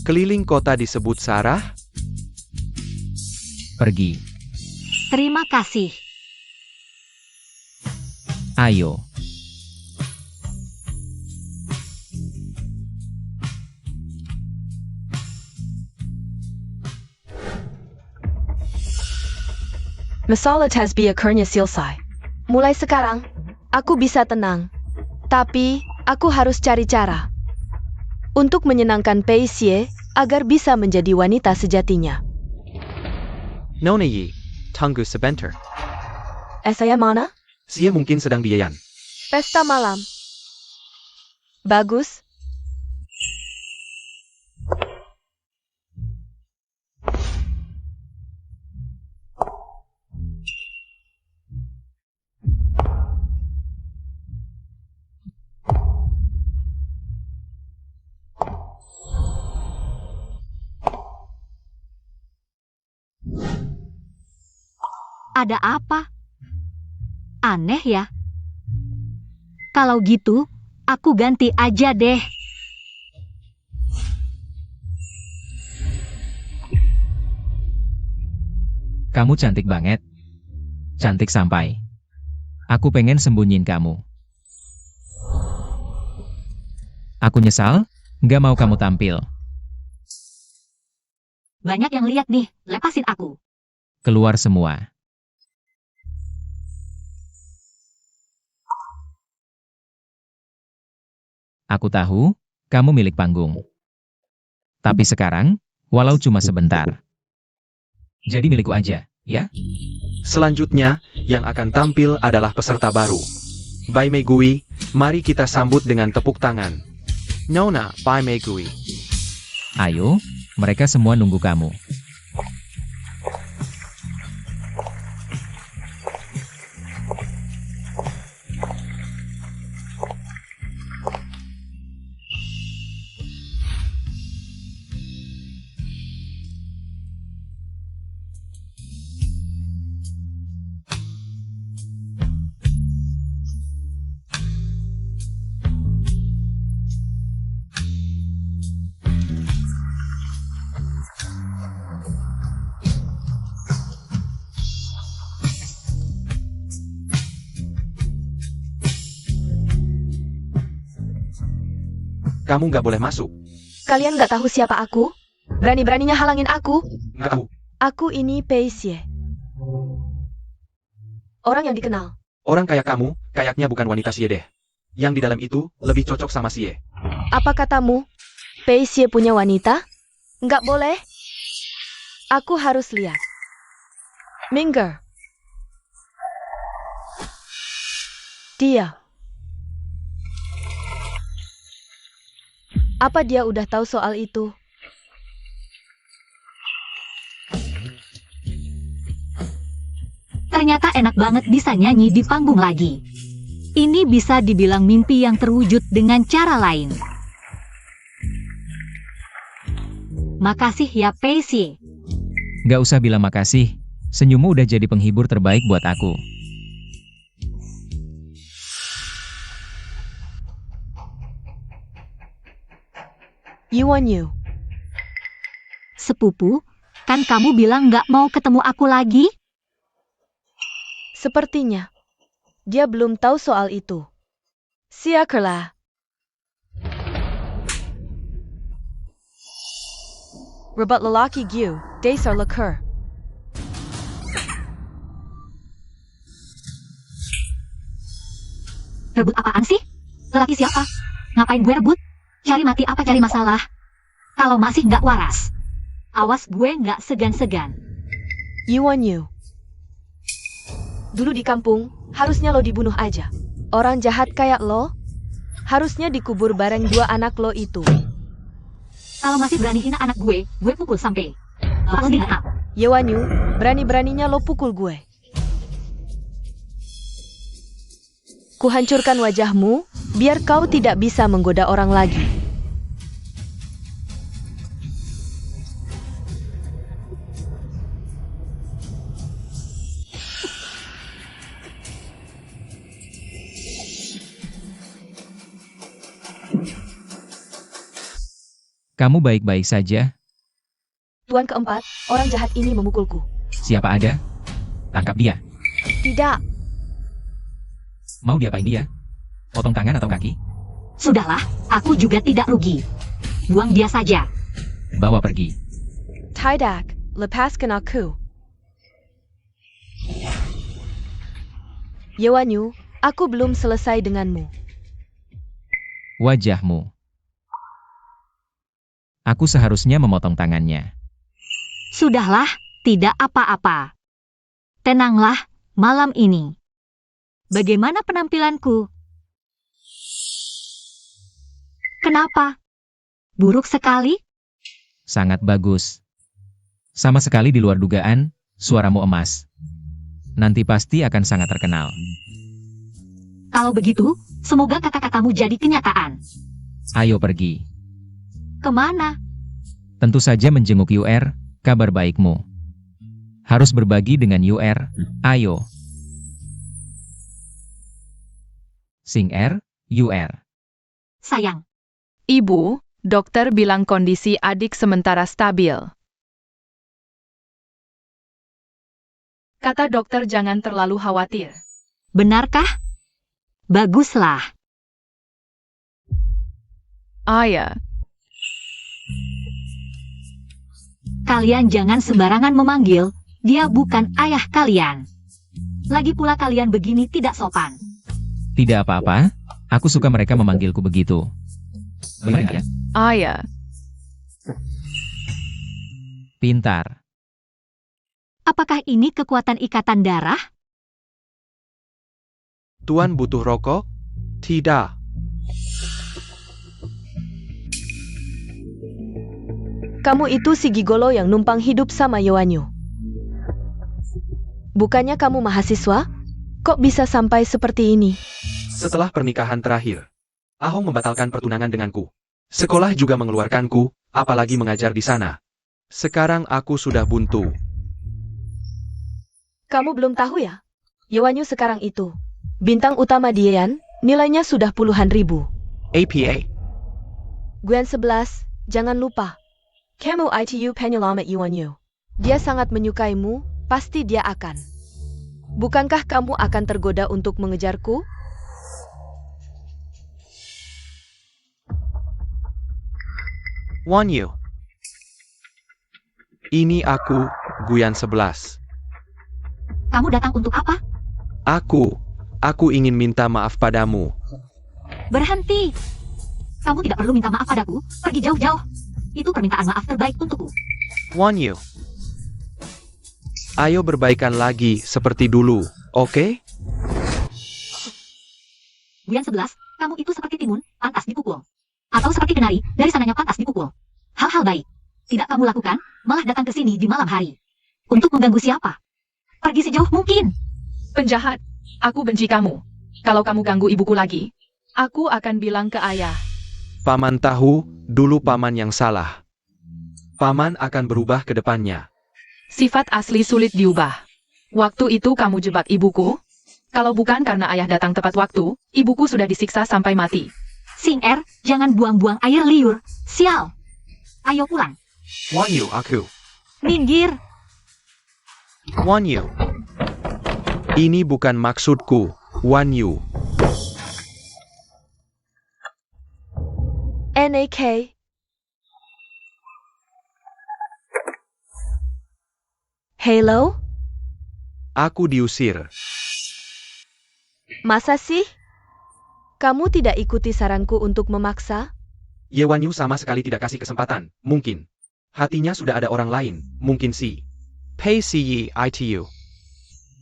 Keliling kota disebut Sarah? Pergi. Terima kasih. Ayo. Masalah tasbih akhirnya selesai. Mulai sekarang, aku bisa tenang. Tapi, aku harus cari cara untuk menyenangkan Pei Xie agar bisa menjadi wanita sejatinya. Nona Yi, tunggu sebentar. Saya mana? Xie mungkin sedang di Yeyan. Pesta malam. Bagus. Ada apa? Aneh ya. Kalau gitu, aku ganti aja deh. Kamu cantik banget. Cantik sampai. Aku pengen sembunyiin kamu. Aku nyesal, nggak mau kamu tampil. Banyak yang lihat nih, lepasin aku. Keluar semua. Aku tahu, kamu milik panggung. Tapi sekarang, walau cuma sebentar. Jadi milikku aja, ya? Selanjutnya, yang akan tampil adalah peserta baru. Bai Megui, mari kita sambut dengan tepuk tangan. Nona, Bai Megui. Ayo, mereka semua nunggu kamu. Kamu nggak boleh masuk. Kalian nggak tahu siapa aku? Berani-beraninya halangin aku? Nggak tahu. Aku ini Pei Xie. Orang yang dikenal. Orang kayak kamu, kayaknya bukan wanita Xie deh. Yang di dalam itu, lebih cocok sama Xie. Apa katamu? Pei Xie punya wanita? Nggak boleh. Aku harus lihat. Minggir. Dia. Apa dia udah tahu soal itu? Ternyata enak banget bisa nyanyi di panggung lagi. Ini bisa dibilang mimpi yang terwujud dengan cara lain. Makasih ya Pei Xie. Nggak usah bilang makasih, senyummu udah jadi penghibur terbaik buat aku. Yuan Yu. Sepupu, kan kamu bilang nggak mau ketemu aku lagi? Sepertinya. Dia belum tahu soal itu. Siakerlah. Rebat lelaki Gyu, dasar leker. Rebut apaan sih? Lelaki siapa? Ngapain gue rebut? Cari mati apa cari masalah? Kalau masih nggak waras, awas gue nggak segan-segan. Yuan Yu. Dulu di kampung, harusnya lo dibunuh aja. Orang jahat kayak lo, harusnya dikubur bareng dua anak lo itu. Kalau masih berani hina anak gue pukul sampai. Pasti nggak. Yuan Yu, berani-beraninya lo pukul gue. Kuhancurkan wajahmu, biar kau tidak bisa menggoda orang lagi. Kamu baik-baik saja? Tuan keempat, orang jahat ini memukulku. Siapa ada? Tangkap dia. Tidak, Mau diapain dia? Potong tangan atau kaki? Sudahlah, aku juga tidak rugi. Buang dia saja. Bawa pergi. tidak, lepaskan aku. Yuan Yu, aku belum selesai denganmu. Wajahmu. Aku seharusnya memotong tangannya. Sudahlah, tidak apa-apa. Tenanglah, malam ini. Bagaimana penampilanku? Kenapa? Buruk sekali? Sangat bagus. Sama sekali di luar dugaan, suaramu emas. Nanti pasti akan sangat terkenal. Kalau begitu, semoga kata-katamu jadi kenyataan. Ayo pergi. Kemana? Tentu saja menjenguk UR, kabar baikmu. Harus berbagi dengan UR, ayo. Sing R, UR. Sayang, Ibu, dokter bilang kondisi adik sementara stabil. Kata dokter jangan terlalu khawatir. benarkah? Baguslah. Ayah, Kalian jangan sembarangan memanggil, dia bukan ayah kalian. Lagi pula kalian begini tidak sopan. Tidak apa-apa, aku suka mereka memanggilku begitu. Benar ya? ayah, Pintar. Apakah ini kekuatan ikatan darah? Tuan butuh rokok? Tidak. Kamu itu si gigolo yang numpang hidup sama Yowanyu. Bukannya kamu mahasiswa? Kok bisa sampai seperti ini? Setelah pernikahan terakhir, Ahong membatalkan pertunangan denganku. Sekolah juga mengeluarkanku, apalagi mengajar di sana. Sekarang aku sudah buntu. Kamu belum tahu ya? Yowanyu sekarang itu bintang utama Dian, nilainya sudah puluhan ribu. APA. Gwen 11, jangan lupa. Kamu itu penyelamat Yowanyu. Dia sangat menyukaimu, pasti dia akan. Bukankah kamu akan tergoda untuk mengejarku? Wanyu. Ini aku, Guyan 11. Kamu datang untuk apa? Aku ingin minta maaf padamu. Berhenti. Kamu tidak perlu minta maaf padaku, pergi jauh-jauh. Itu permintaan maaf terbaik untukku. Wanyu. Ayo berbaikan lagi seperti dulu, oke? Guyan 11, kamu itu seperti timun, pantas dipukul. Atau seperti kenari, dari sananya pantas dipukul. Hal-hal baik. Tidak kamu lakukan, malah datang ke sini di malam hari. Untuk mengganggu siapa? Pergi sejauh mungkin. penjahat. Aku benci kamu. Kalau kamu ganggu ibuku lagi, aku akan bilang ke ayah. Paman tahu, dulu paman yang salah. Paman akan berubah ke depannya. Sifat asli sulit diubah. Waktu itu kamu jebak ibuku. Kalau bukan karena ayah datang tepat waktu, ibuku sudah disiksa sampai mati. Sing Er, jangan buang-buang air liur. Sial. Ayo pulang. Wanyu aku. Minggir. Wanyu. Ini bukan maksudku, Wanyu. NAK. Halo? Aku diusir. Masa sih? Kamu tidak ikuti saranku untuk memaksa? Ye Wanyu sama sekali tidak kasih kesempatan, mungkin. Hatinya sudah ada orang lain, mungkin si. Pei si yi itu.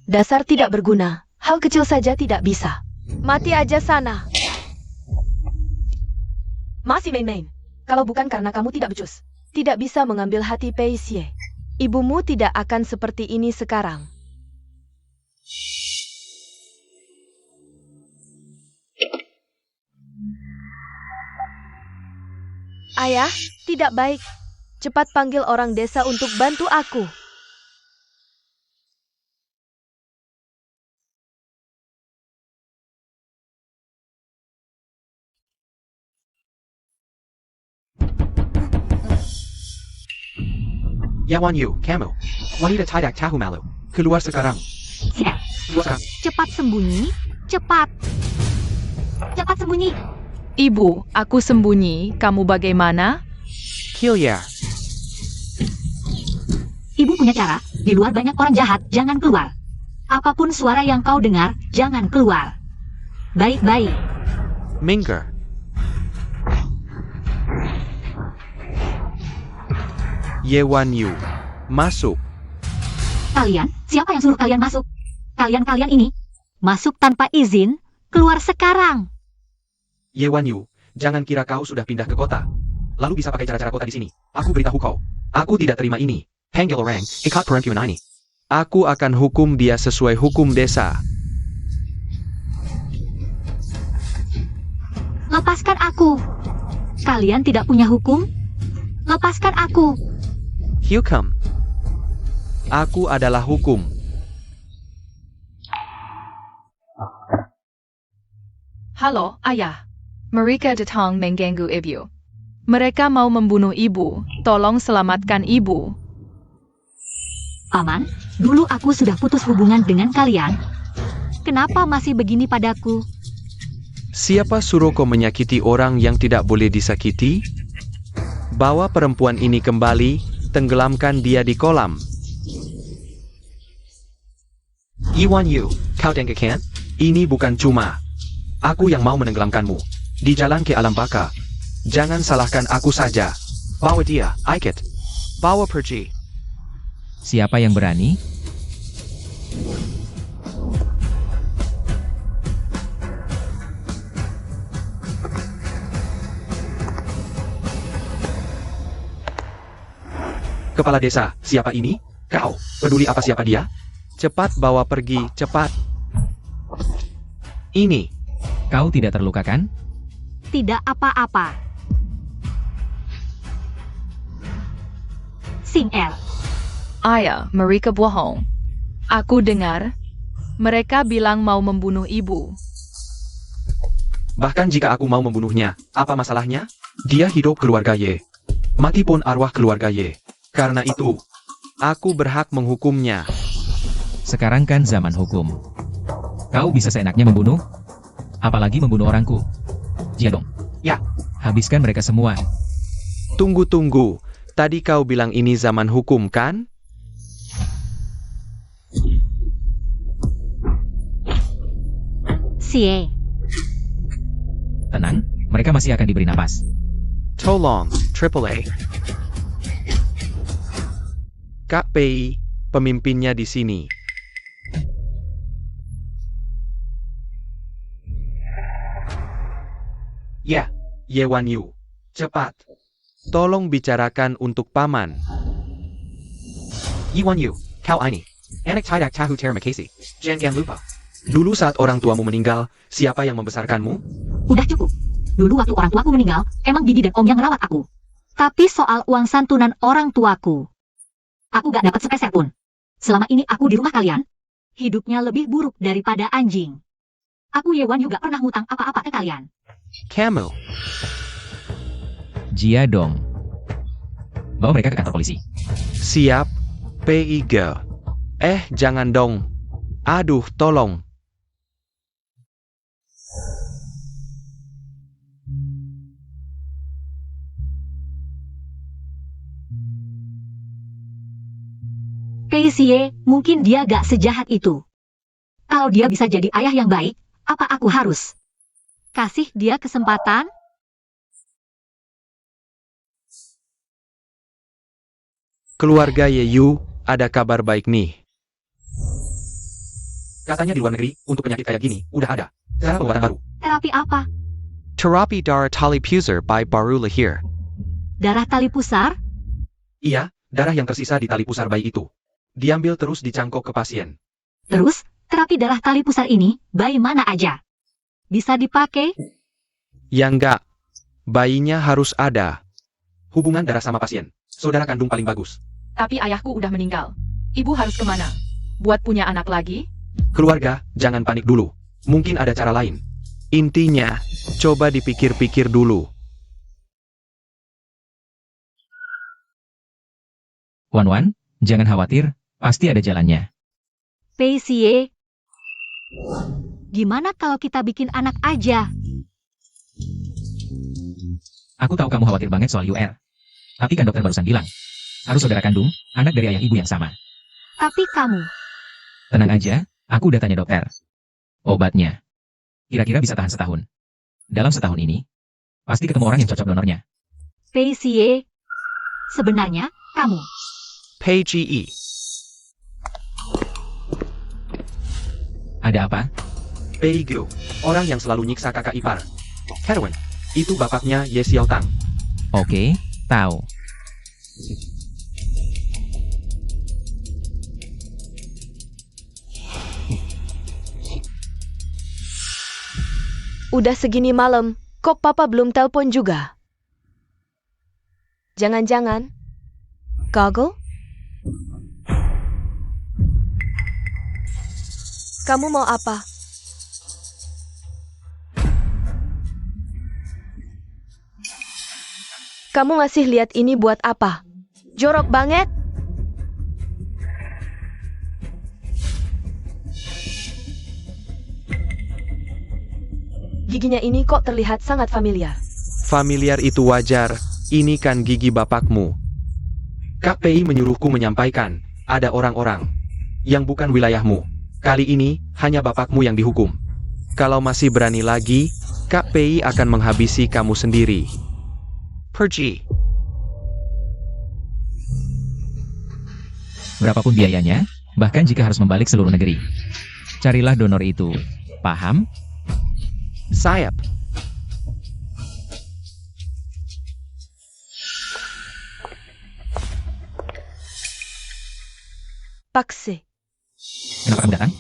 Dasar tidak berguna. Hal kecil saja tidak bisa. Mati aja sana. Masih main-main. Kalau bukan karena kamu tidak becus, tidak bisa mengambil hati Pei Xie. Ibumu tidak akan seperti ini sekarang. Ayah, tidak baik. Cepat panggil orang desa untuk bantu aku. Ya Wanyu, kamu. Wanita tidak tahu malu. Keluar sekarang. Sing Er, Keluar sekarang. cepat sembunyi. Cepat. Cepat sembunyi. Ibu, aku sembunyi. Kamu bagaimana? Kilya. Ibu punya cara. Di luar banyak orang jahat, jangan keluar. Apapun suara yang kau dengar, jangan keluar. Baik-baik. Minggir. Ye Wanyu. Masuk. Kalian, siapa yang suruh kalian masuk? Kalian-kalian ini. Masuk tanpa izin, keluar sekarang. Ye Wanyu, jangan kira kau sudah pindah ke kota. Lalu bisa pakai cara-cara kota di sini. Aku beritahu kau. Aku tidak terima ini. Panggil orang, ikat perempuan ini. Aku akan hukum dia sesuai hukum desa. Lepaskan aku. Kalian tidak punya hukum? Lepaskan aku. Hukum. Aku adalah hukum. Halo, ayah. Mereka datang mengganggu ibu. Mereka mau membunuh ibu. Tolong selamatkan ibu. Paman, dulu aku sudah putus hubungan dengan kalian. Kenapa masih begini padaku? Siapa suruh kau menyakiti orang yang tidak boleh disakiti? Bawa perempuan ini kembali, tenggelamkan dia di kolam. Iwan Yu, kau dengarkan? Ini bukan cuma aku yang mau menenggelamkanmu di jalan ke alam baka. Jangan salahkan aku saja. Bawa dia, Aikit. Bawa pergi. Siapa yang berani? Kepala desa, siapa ini? Kau, peduli apa siapa dia? Cepat bawa pergi, cepat. Ini, Kau tidak terluka kan? Tidak apa-apa. Sing El. Ayah, mereka bohong. Aku dengar, mereka bilang mau membunuh ibu. bahkan jika aku mau membunuhnya, apa masalahnya? Dia hidup keluarga Y. Mati pun arwah keluarga Y. Karena itu, aku berhak menghukumnya. Sekarang kan zaman hukum. Kau bisa seenaknya membunuh? Apalagi membunuh orangku. Iya dong. Ya. Habiskan mereka semua. Tunggu. Tadi kau bilang ini zaman hukum, kan? Sie. Tenang, mereka masih akan diberi napas. Tolong, AAA. Kak Pei, pemimpinnya di sini. Ya. Yewan Yu, cepat. Tolong bicarakan untuk paman. Iwan Yu, kau ini. Anak tidak tahu terima kasih. Jangan lupa. Dulu saat orang tuamu meninggal, siapa yang membesarkanmu? Udah cukup. Dulu waktu orang tuaku meninggal, emang bibi dan om yang ngerawat aku. Tapi soal uang santunan orang tuaku, aku gak dapat sepeser pun. Selama ini aku di rumah kalian, hidupnya lebih buruk daripada anjing. Aku Yewan juga pernah ngutang apa-apa ke kalian. Kamu. Jia dong. Bawa mereka ke kantor polisi. Siap, P3. Jangan dong. Aduh, tolong. Peisie, mungkin dia gak sejahat itu. Kalau dia bisa jadi ayah yang baik, apa aku harus kasih dia kesempatan? Keluarga Yeyu, ada kabar baik nih. Katanya di luar negeri, untuk penyakit kayak gini, udah ada cara pengobatan baru. Terapi apa? Terapi darah tali pusar by baru lahir. Darah tali pusar? Iya, darah yang tersisa di tali pusar bayi itu. Diambil terus dicangkok ke pasien. Terus, terapi darah tali pusar ini, bayi mana aja? Bisa dipakai? Ya enggak. Bayinya harus ada. Hubungan darah sama pasien. Saudara kandung paling bagus. Tapi ayahku udah meninggal. Ibu harus kemana? Buat punya anak lagi? Keluarga, jangan panik dulu. Mungkin ada cara lain. Intinya, coba dipikir-pikir dulu. Wan, jangan khawatir, pasti ada jalannya. Peisie, gimana kalau kita bikin anak aja? Aku tahu kamu khawatir banget soal UR. Tapi kan dokter barusan bilang, harus saudara kandung, anak dari ayah ibu yang sama. Tapi kamu, Tenang aja, aku udah tanya dokter. Obatnya, kira-kira bisa tahan setahun. Dalam setahun ini, pasti ketemu orang yang cocok donornya. Peisie, sebenarnya kamu. PGE. Ada apa? Peigo, orang yang selalu nyiksa kakak ipar. Kerwin, itu bapaknya Ye Xiao Tang. Oke, tahu. Udah segini malam, kok papa belum telepon juga? Jangan-jangan, Goggle? Kamu mau apa? Kamu ngasih lihat ini buat apa? Jorok banget. Giginya ini kok terlihat sangat familiar. Familiar itu wajar, ini kan gigi bapakmu. Kak Pei menyuruhku menyampaikan, ada orang-orang yang bukan wilayahmu. Kali ini, hanya bapakmu yang dihukum. Kalau masih berani lagi, Kak Pei akan menghabisi kamu sendiri. Pergi. Berapapun biayanya, bahkan jika harus membalik seluruh negeri. Carilah donor itu. Paham? Sayap. Pakse. Kenapa kamu datang?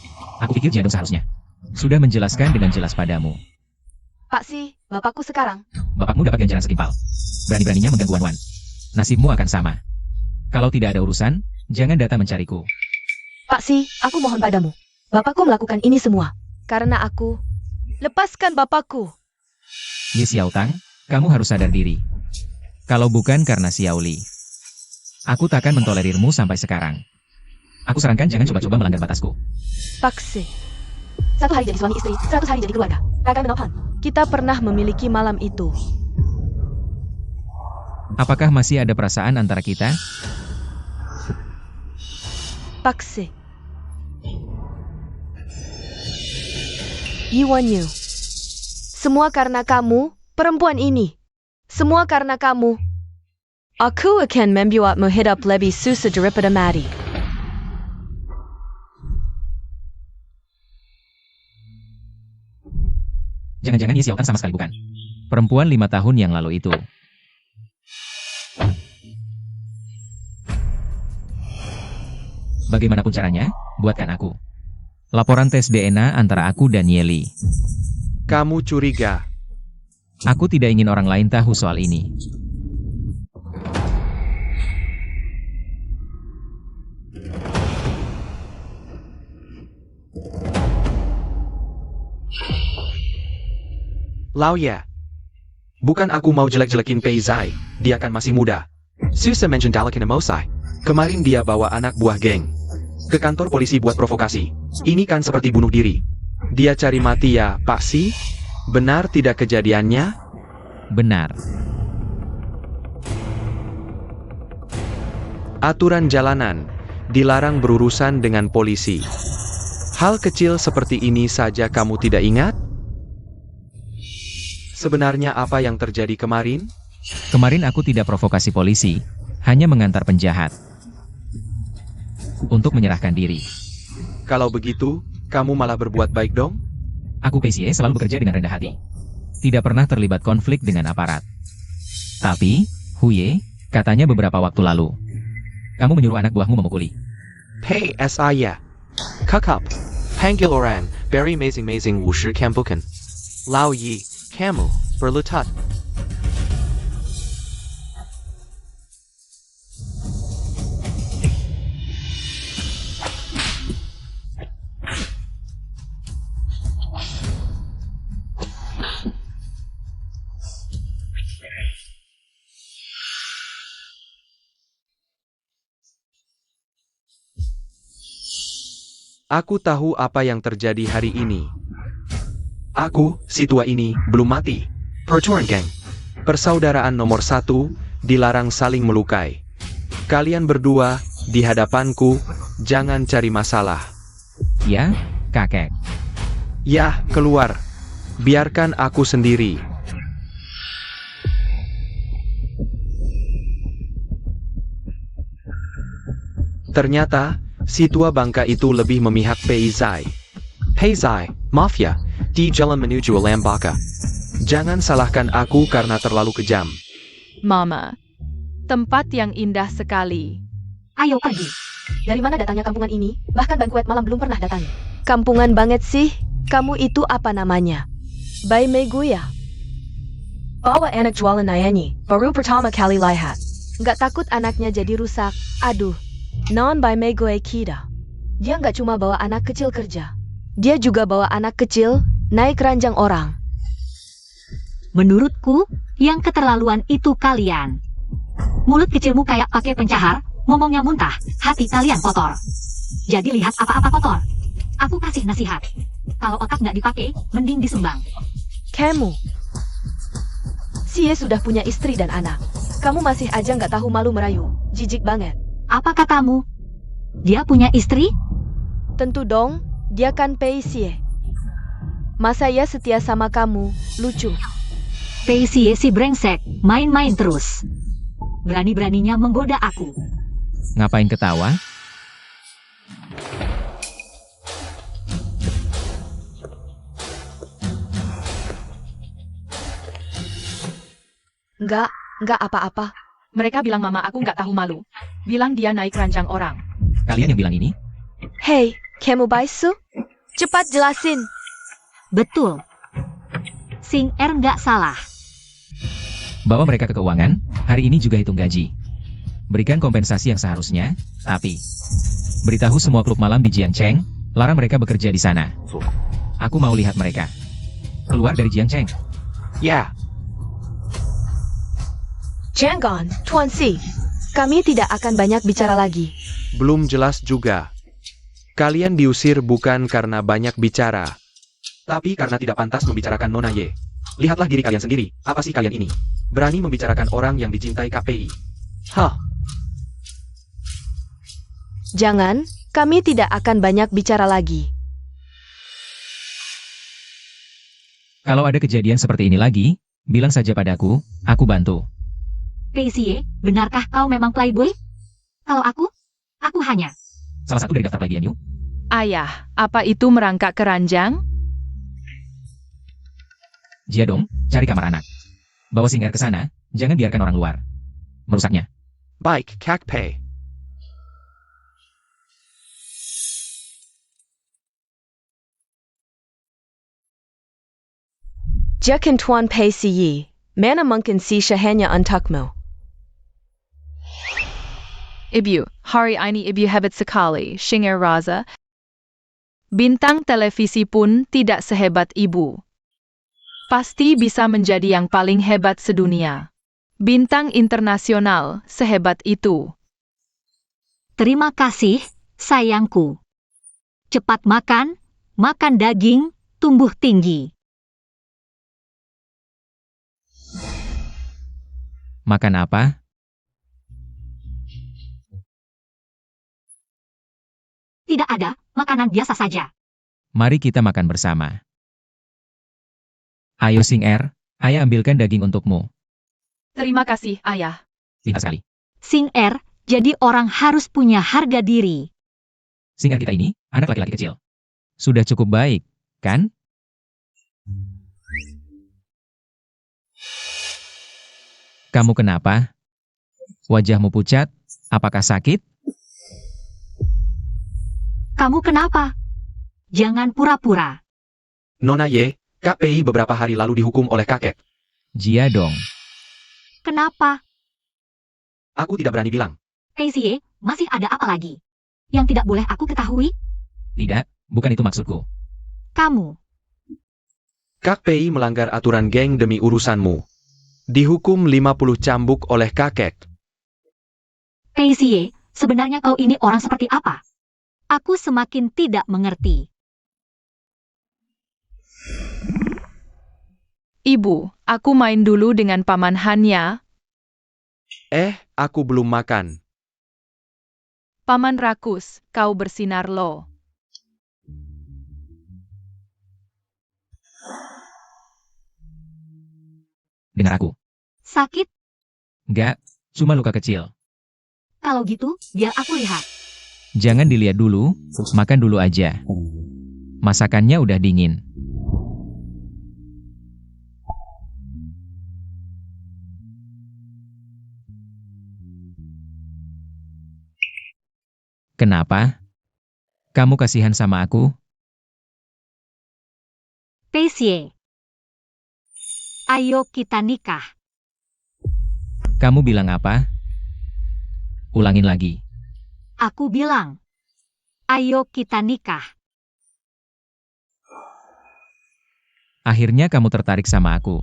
Aku pikir jadung seharusnya. Sudah menjelaskan dengan jelas padamu. Pak Si, bapakku sekarang. Bapakmu dapat ganjaran setimpal. Berani-beraninya mengganggu Wan Wan. Nasibmu akan sama. Kalau tidak ada urusan, jangan datang mencariku. Pak Si, aku mohon padamu. Bapakku melakukan ini semua. Karena aku. Lepaskan bapakku. Ye Xiao Tang, kamu harus sadar diri. Kalau bukan karena Xiao Li, aku takkan mentolerirmu sampai sekarang. Aku sarankan jangan coba-coba melanggar batasku. Pakse. 1 hari jadi suami istri, 100 hari jadi keluarga. Kakak Menopan. Kita pernah memiliki malam itu. Apakah masih ada perasaan antara kita? Pakse. Yuan Yu. Semua karena kamu, perempuan ini. Semua karena kamu. Aku akan membuatmu hidup lebih susah daripada mati. Jangan-jangan Ye Xiao Tang sama sekali bukan. Perempuan 5 tahun yang lalu itu. Bagaimanapun caranya, buatkan aku. Laporan tes DNA antara aku dan Ye Li. Kamu curiga. Aku tidak ingin orang lain tahu soal ini. Lao ya. Bukan aku mau jelek-jelekin Pei Zai, dia kan masih muda. Susah mention dalakin emosai. Kemarin dia bawa anak buah geng ke kantor polisi buat provokasi. Ini kan seperti bunuh diri. Dia cari mati ya, Pak Si? Benar tidak kejadiannya? Benar. Aturan jalanan dilarang berurusan dengan polisi. Hal kecil seperti ini saja kamu tidak ingat? Sebenarnya apa yang terjadi kemarin? Kemarin aku tidak provokasi polisi, hanya mengantar penjahat untuk menyerahkan diri. Kalau begitu, kamu malah berbuat baik dong? Aku Pei Xie selalu bekerja dengan rendah hati. Tidak pernah terlibat konflik dengan aparat. Tapi, Huye, katanya beberapa waktu lalu, kamu menyuruh anak buahmu memukuli. Pei saya. Kakap. Panggil orang, very amazing 50 kambukan. Lao Yi, kamu, berlutut. Aku tahu apa yang terjadi hari ini. Aku, si tua ini, belum mati. Pertuan geng. Persaudaraan nomor 1, dilarang saling melukai. Kalian berdua, di hadapanku, jangan cari masalah. Ya, kakek. Ya, keluar. Biarkan aku sendiri. Ternyata, si tua bangka itu lebih memihak Pei Zai. Pei Zai, mafia, di jalan menuju Alam Baka. Jangan salahkan aku karena terlalu kejam. Mama. Tempat yang indah sekali. Ayo pergi. Dari mana datangnya kampungan ini? Bahkan banquet malam belum pernah datang. Kampungan banget sih. Kamu itu apa namanya? Bai Mei Guya. Bawa anak jualan nyanyi. Baru pertama kali lihat. Nggak takut anaknya jadi rusak. Aduh. Non Bai Mei Guya kita. Dia nggak cuma bawa anak kecil kerja. Dia juga bawa anak kecil naik ranjang orang. Menurutku, yang keterlaluan itu kalian. Mulut kecilmu kayak pakai pencahar, ngomongnya muntah, hati kalian kotor. Jadi lihat apa-apa kotor. Aku kasih nasihat. Kalau otak nggak dipakai, mending disumbang. Kamu. Sie sudah punya istri dan anak. Kamu masih aja nggak tahu malu merayu. Jijik banget. Apa katamu? Dia punya istri? Tentu dong, dia kan Pei Sie. Masa ia setia sama kamu? Lucu. Pei Xie si brengsek, main-main terus. Berani-beraninya menggoda aku. Ngapain ketawa? Nggak apa-apa. Mereka bilang mama aku nggak tahu malu. Bilang dia naik ranjang orang. Kalian yang bilang ini? Hei, kamu Baisu? Cepat jelasin. Betul. Sing Er nggak salah. Bawa mereka ke keuangan, hari ini juga hitung gaji. Berikan kompensasi yang seharusnya, tapi beritahu semua klub malam di Jiangcheng, larang mereka bekerja di sana. Aku mau lihat mereka. Keluar dari Jiangcheng. Ya, Jangan, Tuan Si. Kami tidak akan banyak bicara lagi. belum jelas juga. Kalian diusir bukan karena banyak bicara. Tapi karena tidak pantas membicarakan Nona Ye. Lihatlah diri kalian sendiri, apa sih kalian ini? Berani membicarakan orang yang dicintai KPI. Hah, Jangan, kami tidak akan banyak bicara lagi. Kalau ada kejadian seperti ini lagi, bilang saja padaku, aku bantu. Pei Xie, benarkah kau memang playboy? Kalau aku hanya. Salah satu dari daftar plagian yuk. Ayah, apa itu merangkak keranjang? Jia dong, cari kamar anak. Bawa Singer ke sana, jangan biarkan orang luar merusaknya. baik, Kak Pei. Jangan Tuan Pei Si, mana mungkin si syahnya untukmu. Ibu, hari ini ibu hebat sekali, Shinger Raza. Bintang televisi pun tidak sehebat ibu. Pasti bisa menjadi yang paling hebat sedunia. Bintang internasional sehebat itu. Terima kasih, sayangku. Cepat makan, makan daging, tumbuh tinggi. Makan apa? Tidak ada, makanan biasa saja. Mari kita makan bersama. Ayo Singer, ayah ambilkan daging untukmu. Terima kasih, ayah. Lihat sekali. Sing Er, jadi orang harus punya harga diri. Singer kita ini, anak laki-laki kecil. Sudah cukup baik, kan? Kamu kenapa? Wajahmu pucat, apakah sakit? Kamu kenapa? Jangan pura-pura. Nona Ye, KPI beberapa hari lalu dihukum oleh kakek. Jia dong. Kenapa? Aku tidak berani bilang. Pei Xie, masih ada apa lagi? Yang tidak boleh aku ketahui? Tidak, bukan itu maksudku. Kamu. KPI melanggar aturan geng demi urusanmu. Dihukum 50 cambuk oleh kakek. Pei Xie, sebenarnya kau ini orang seperti apa? Aku semakin tidak mengerti. Ibu, aku main dulu dengan Paman Han ya. Aku belum makan. Paman Rakus, kau bersinar loh. Dengar aku. Sakit? Enggak, cuma luka kecil. Kalau gitu, biar aku lihat. Jangan dilihat dulu, makan dulu aja. Masakannya udah dingin. Kenapa? Kamu kasihan sama aku? Pei Xie. Ayo kita nikah. Kamu bilang apa? Ulangin lagi. Aku bilang. Ayo kita nikah. Akhirnya kamu tertarik sama aku.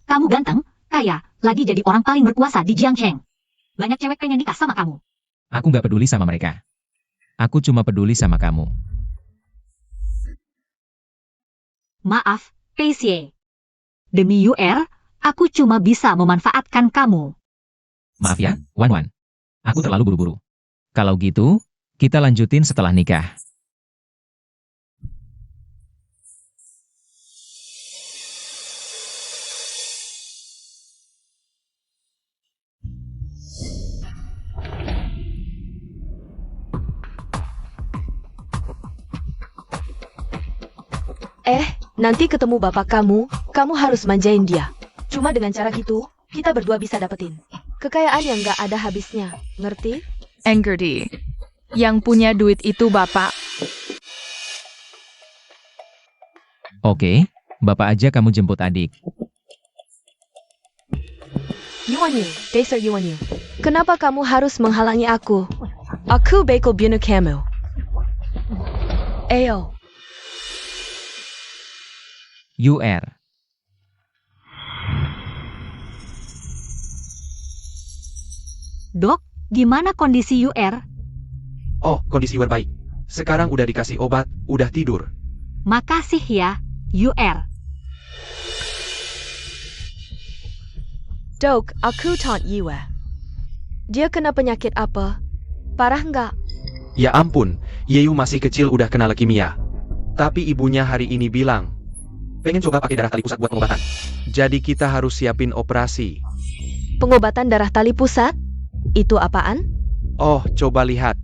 Kamu ganteng, kaya, lagi jadi orang paling berkuasa di Jiangcheng. Banyak cewek pengen nikah sama kamu. Aku nggak peduli sama mereka. Aku cuma peduli sama kamu. Maaf, Pei Xie. Demi UR, aku cuma bisa memanfaatkan kamu. Maaf ya, Wan Wan. Aku terlalu buru-buru. Kalau gitu, kita lanjutin setelah nikah. Nanti ketemu bapak kamu harus manjain dia. Cuma dengan cara gitu, kita berdua bisa dapetin kekayaan yang gak ada habisnya, ngerti? Engerti. Yang punya duit itu bapak. Oke, bapak aja kamu jemput adik. Yuan Yu, dasar Yuan Yu. Kenapa kamu harus menghalangi aku? Aku bakal bunuh kamu. Ayo. UR. Dok, gimana kondisi UR? Oh, kondisi UR baik. Sekarang udah dikasih obat, udah tidur. Makasih ya, UR. Dok, aku taunt Yue. Dia kena penyakit apa? Parah nggak? Ya ampun, Yeyu masih kecil udah kena leukemia. Tapi ibunya hari ini bilang, pengen coba pakai darah tali pusat buat pengobatan. Jadi kita harus siapin operasi. Pengobatan darah tali pusat? Itu apaan? Oh, coba lihat.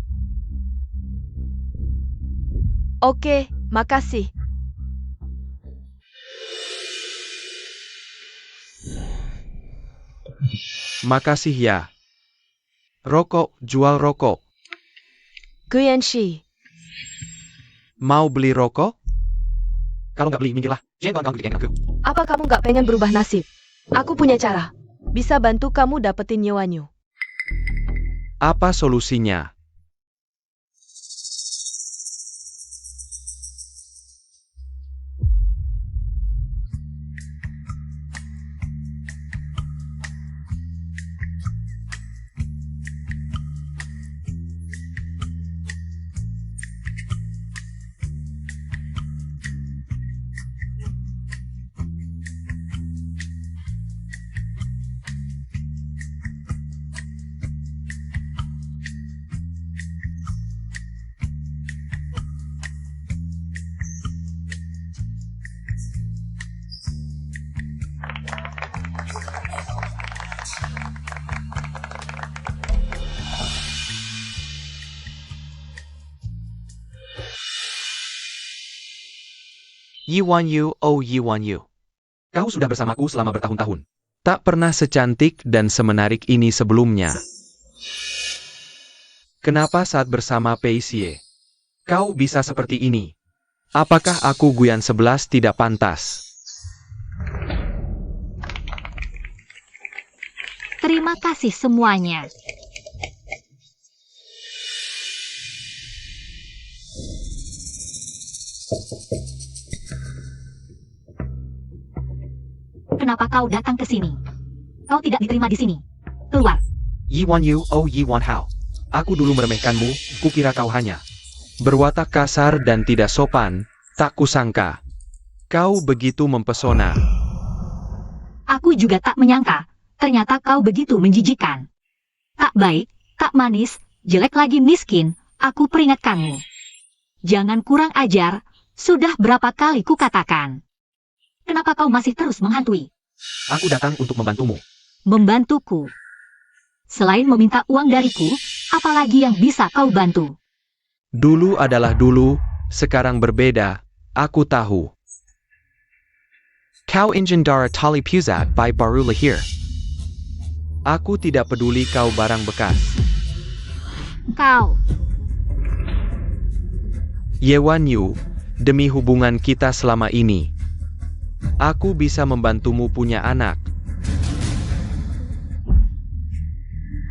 Oke, makasih. Makasih ya. Rokok, jual rokok. Guyanshi. Mau beli rokok? Kalau nggak beli, minggirlah. Jangan ganggu aku. Apa kamu nggak pengen berubah nasib? Aku punya cara. Bisa bantu kamu dapetin Yewanyu. Apa solusinya? Yiwan Yu, oh Yiwan Yu. Kau sudah bersamaku selama bertahun-tahun. Tak pernah secantik dan semenarik ini sebelumnya. Kenapa saat bersama Pei Xie, kau bisa seperti ini? Apakah aku Guyan 11 tidak pantas? Terima kasih semuanya. Kenapa kau datang ke sini? Kau tidak diterima di sini. Keluar. Yiwan Yu, oh Yiwan Hao. Aku dulu meremehkanmu, kukira kau hanya berwatak kasar dan tidak sopan, tak kusangka. Kau begitu mempesona. Aku juga tak menyangka. Ternyata kau begitu menjijikan. Tak baik, tak manis, jelek lagi miskin. Aku peringatkanmu. Jangan kurang ajar. Sudah berapa kali kukatakan. Kenapa kau masih terus menghantui? Aku datang untuk membantumu. Membantuku. Selain meminta uang dariku, apalagi yang bisa kau bantu? Dulu adalah dulu, sekarang berbeda, aku tahu. Kau Injendara Tali Pusat by baru lahir. Aku tidak peduli kau barang bekas. Kau. Yewan Yu, demi hubungan kita selama ini, aku bisa membantumu punya anak.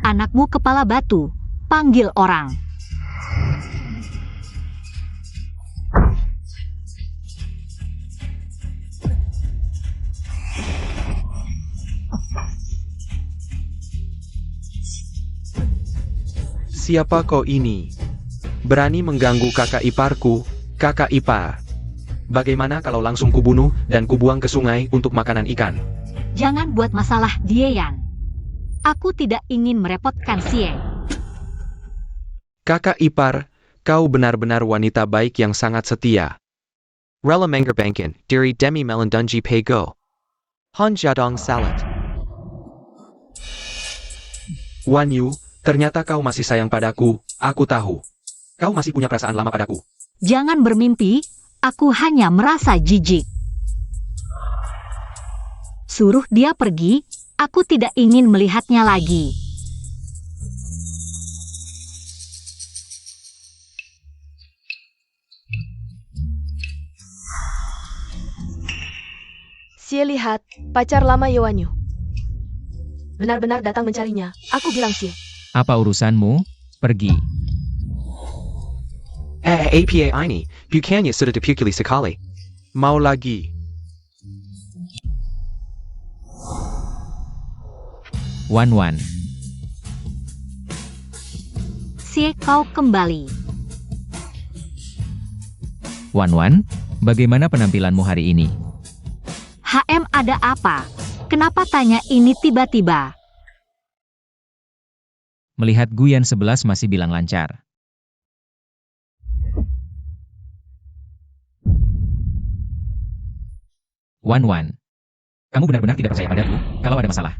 Anakmu kepala batu, panggil orang. Siapa kau ini? Berani mengganggu kakak iparku, kakak ipar. Bagaimana kalau langsung kubunuh dan kubuang ke sungai untuk makanan ikan? Jangan buat masalah, Dieyan. Aku tidak ingin merepotkan Sie. Kakak ipar, kau benar-benar wanita baik yang sangat setia. Rela Mengerbanken, Diri Demi Melendunji Pego. Han Jadong Salat. Wan Yu, ternyata kau masih sayang padaku, aku tahu. Kau masih punya perasaan lama padaku. Jangan bermimpi, aku hanya merasa jijik. Suruh dia pergi, aku tidak ingin melihatnya lagi. Sie lihat, pacar lama Yewanyu. Benar-benar datang mencarinya. Aku bilang Sie. Apa urusanmu? Pergi. APA ini, bukannya sudah dipukuli sekali. Mau lagi. Wan. Sie, kau kembali. Wan, bagaimana penampilanmu hari ini? HM, ada apa? Kenapa tanya ini tiba-tiba? Melihat Guyan 11 masih bilang lancar. Wan, kamu benar-benar tidak percaya padaku kalau ada masalah.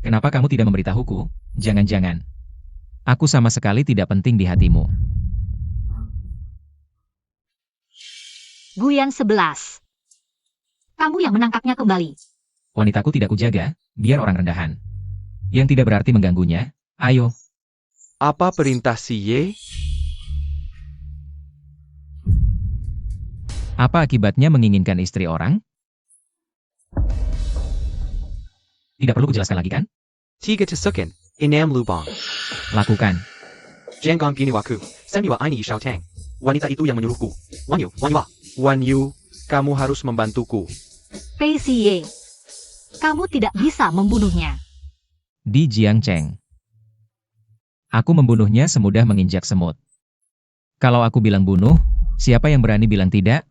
Kenapa kamu tidak memberitahuku? Jangan-jangan aku sama sekali tidak penting di hatimu. Guyan 11. Kamu yang menangkapnya kembali. Wanitaku tidak kujaga, biar orang rendahan. Yang tidak berarti mengganggunya. Ayo. Apa perintah si Ye? Apa akibatnya menginginkan istri orang? Tidak perlu kujelaskan lagi kan? Tiga Tesukin, Inam Lubang. Lakukan. Janggong Biniwaku, Semiwa Ini Xiaotang. Wanita itu yang menyuruhku. Wan Yu, kamu harus membantuku. Pei Sie. Kamu tidak bisa membunuhnya. Di Jiangcheng. Aku membunuhnya semudah menginjak semut. Kalau aku bilang bunuh, siapa yang berani bilang tidak?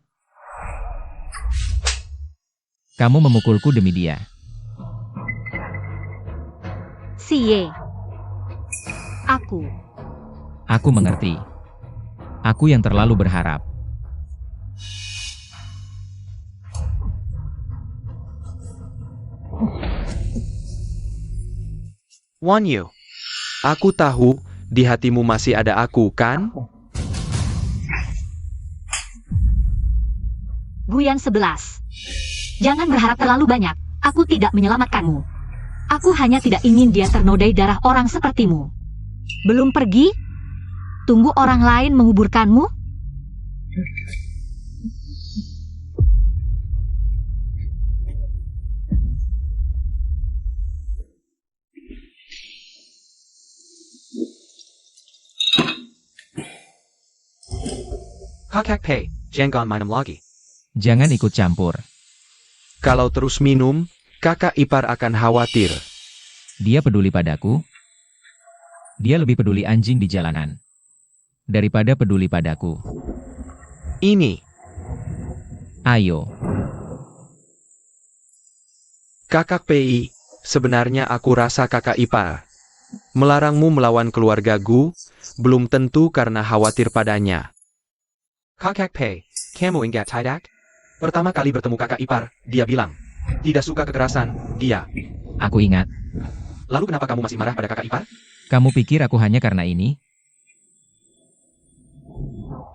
Kamu memukulku demi dia. Sie. Aku mengerti. Aku yang terlalu berharap. Wan Yu. Aku tahu, di hatimu masih ada aku, kan? Guyan 11. Jangan berharap terlalu banyak. Aku tidak menyelamatkanmu. Aku hanya tidak ingin dia ternodai darah orang sepertimu. Belum pergi? Tunggu orang lain menguburkanmu? Kakak Pei, Janggong Minum Lagi. Jangan ikut campur. Kalau terus minum, kakak ipar akan khawatir. Dia peduli padaku. Dia lebih peduli anjing di jalanan daripada peduli padaku. Ini, Ayo. kakak Pei, sebenarnya aku rasa kakak ipar melarangmu melawan keluarga Gu, belum tentu karena khawatir padanya. Kakak Pei, kamu ingat tidak? Pertama kali bertemu kakak ipar, dia bilang, tidak suka kekerasan, dia. Aku ingat. Lalu kenapa kamu masih marah pada kakak ipar? Kamu pikir aku hanya karena ini?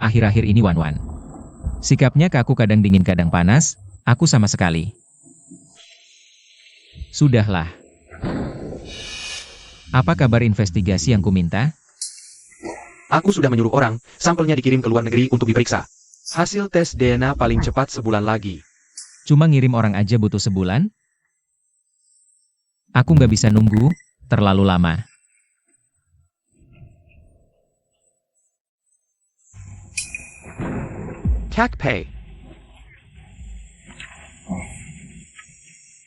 Akhir-akhir ini Wan. Sikapnya ke aku kadang dingin kadang panas, aku sama sekali. Sudahlah. Apa kabar investigasi yang kuminta? Aku sudah menyuruh orang, sampelnya dikirim ke luar negeri untuk diperiksa. Hasil tes DNA paling cepat sebulan lagi. Cuma ngirim orang aja butuh sebulan? Aku nggak bisa nunggu, terlalu lama. Kak Pei.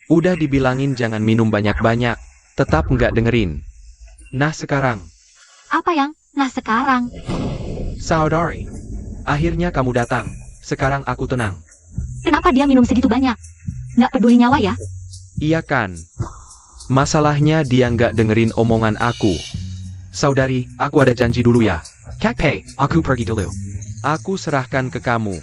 Udah dibilangin jangan minum banyak-banyak, tetap nggak dengerin. Nah sekarang, Apa yang? Nah sekarang. saudari, akhirnya kamu datang. Sekarang aku tenang. Kenapa dia minum segitu banyak? Nggak peduli nyawa ya? Iya kan? Masalahnya dia nggak dengerin omongan aku. Saudari, aku ada janji dulu ya. Kak Pei, aku pergi dulu. Aku serahkan ke kamu.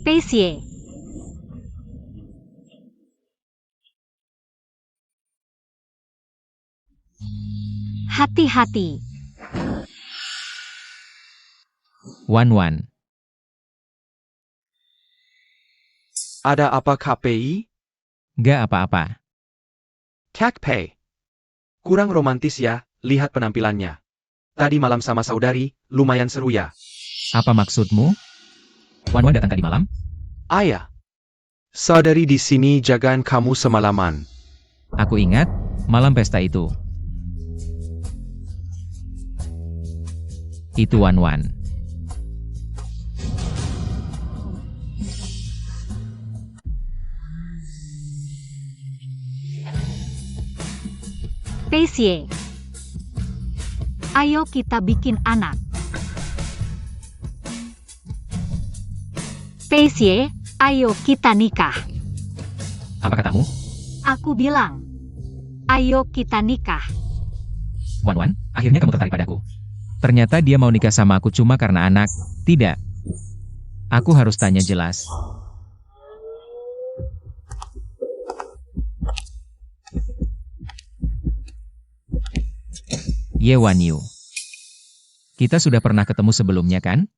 Pei Xie. Hati-hati. Wan. Ada apa KPI? Gak apa-apa. Kak Pei. Kurang romantis ya, lihat penampilannya. Tadi malam sama saudari, lumayan seru ya. Apa maksudmu? Wan datang tadi malam? Ayah. Saudari di sini jagain kamu semalaman. Aku ingat, malam pesta itu. Itu Wan. Pei Xie. Ayo kita bikin anak. Pei Xie, ayo kita nikah. Apa katamu? Aku bilang, ayo kita nikah. Wan, akhirnya kamu tertarik padaku. Ternyata dia mau nikah sama aku cuma karena anak. Tidak. Aku harus tanya jelas. Ye Wan Yu. Kita sudah pernah ketemu sebelumnya kan?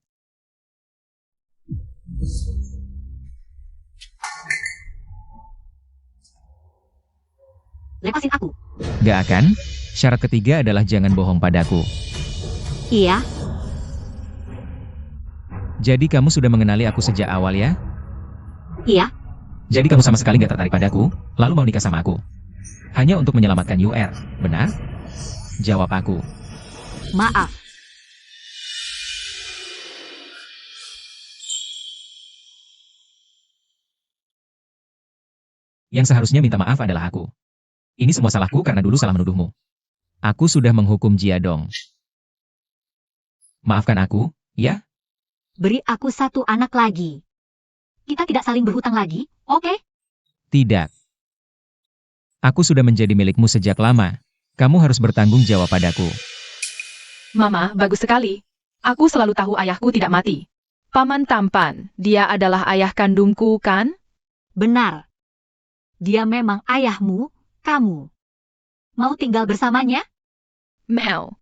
Lepasin aku. Gak akan? Syarat ketiga adalah jangan bohong padaku. Iya, Jadi kamu sudah mengenali aku sejak awal ya? iya. Jadi kamu sama sekali gak tertarik padaku, lalu mau nikah sama aku? Hanya untuk menyelamatkan UR, benar? Jawab aku. Maaf. Yang seharusnya minta maaf adalah aku. Ini semua salahku karena dulu salah menuduhmu. Aku sudah menghukum Jiadong. Maafkan aku, ya? Beri aku satu anak lagi. Kita tidak saling berhutang lagi, oke? Tidak. Aku sudah menjadi milikmu sejak lama. Kamu harus bertanggung jawab padaku. Mama, bagus sekali. Aku selalu tahu ayahku tidak mati. Paman tampan, dia adalah ayah kandungku, kan? Benar. Dia memang ayahmu, kamu. Mau tinggal bersamanya? Mel.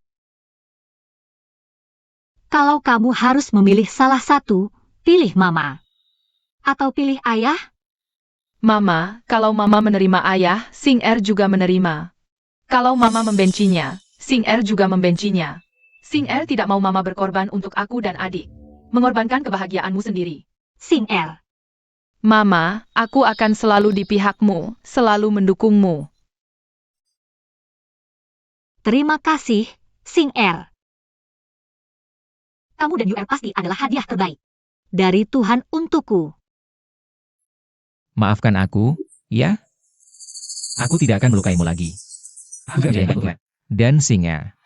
Kalau kamu harus memilih salah satu, pilih mama. Atau pilih ayah? Mama, kalau mama menerima ayah, Sing Er juga menerima. Kalau mama membencinya, Sing Er juga membencinya. Sing Er tidak mau mama berkorban untuk aku dan adik. Mengorbankan kebahagiaanmu sendiri. Sing Er. Mama, aku akan selalu di pihakmu, selalu mendukungmu. Terima kasih, Sing Er. Kamu dan UR pasti adalah hadiah terbaik dari Tuhan untukku. Maafkan aku, ya? Aku tidak akan melukaimu lagi. Dan Singa.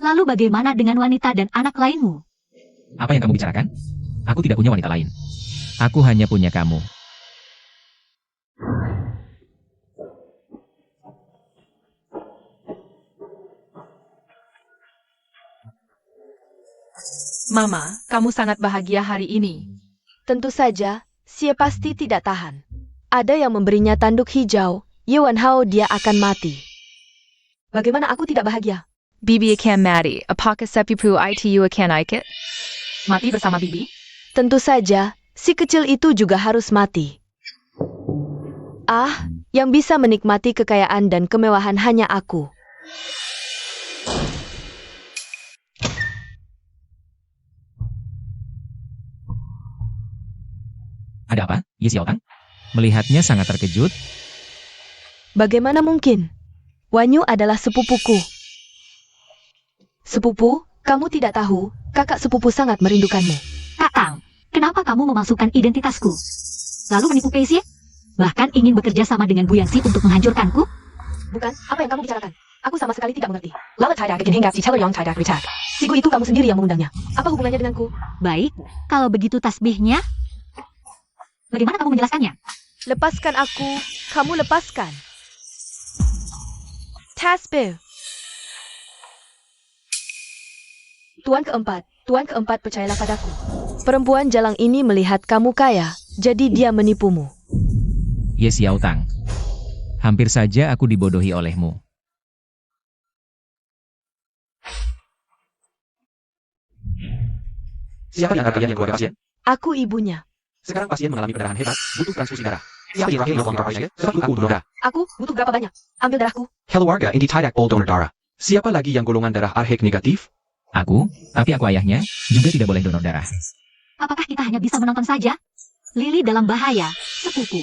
Lalu bagaimana dengan wanita dan anak lainmu? Apa yang kamu bicarakan? Aku tidak punya wanita lain. Aku hanya punya kamu. Mama, kamu sangat bahagia hari ini. Tentu saja, Xie pasti tidak tahan. Ada yang memberinya tanduk hijau, Ye Wan Hao dia akan mati. Bagaimana aku tidak bahagia? Bibi akan mati, apakah sepupu itu akan ikut? Mati bersama Bibi? Tentu saja, si kecil itu juga harus mati. Ah, yang bisa menikmati kekayaan dan kemewahan hanya aku. Ada apa, Ye Xiaotang? Melihatnya sangat terkejut. Bagaimana mungkin? Wanyu adalah sepupuku. Sepupu, kamu tidak tahu, kakak sepupu sangat merindukanmu. Kakang, kenapa kamu memasukkan identitasku? Lalu menipu Pei Xie? Bahkan ingin bekerja sama dengan Bu Yanxi untuk menghancurkanku? Bukan, apa yang kamu bicarakan? Aku sama sekali tidak mengerti. Lama tidak bikin hingga si Celo yang tidak retak. Si Gu itu kamu sendiri yang mengundangnya. Apa hubungannya denganku? Baik, kalau begitu tasbihnya, bagaimana kamu menjelaskannya? Lepaskan aku, kamu lepaskan. Tasbih. Tuan keempat percayalah padaku. Perempuan jalang ini melihat kamu kaya, jadi dia menipumu. Ye Xiao Tang. Hampir saja aku dibodohi olehmu. Siapa di antara kalian yang keluarga pasien? Aku ibunya. Sekarang pasien mengalami pendarahan hebat, butuh transfusi darah. Siapa yang terakhir yang pasien? Sebab aku donor darah. Aku butuh berapa banyak? Ambil darahku. Keluarga inti tidak all donor darah. Siapa lagi yang golongan darah Rh negatif? Aku, tapi aku ayahnya, juga tidak boleh donor darah. Apakah kita hanya bisa menonton saja? Lily dalam bahaya, sepupu.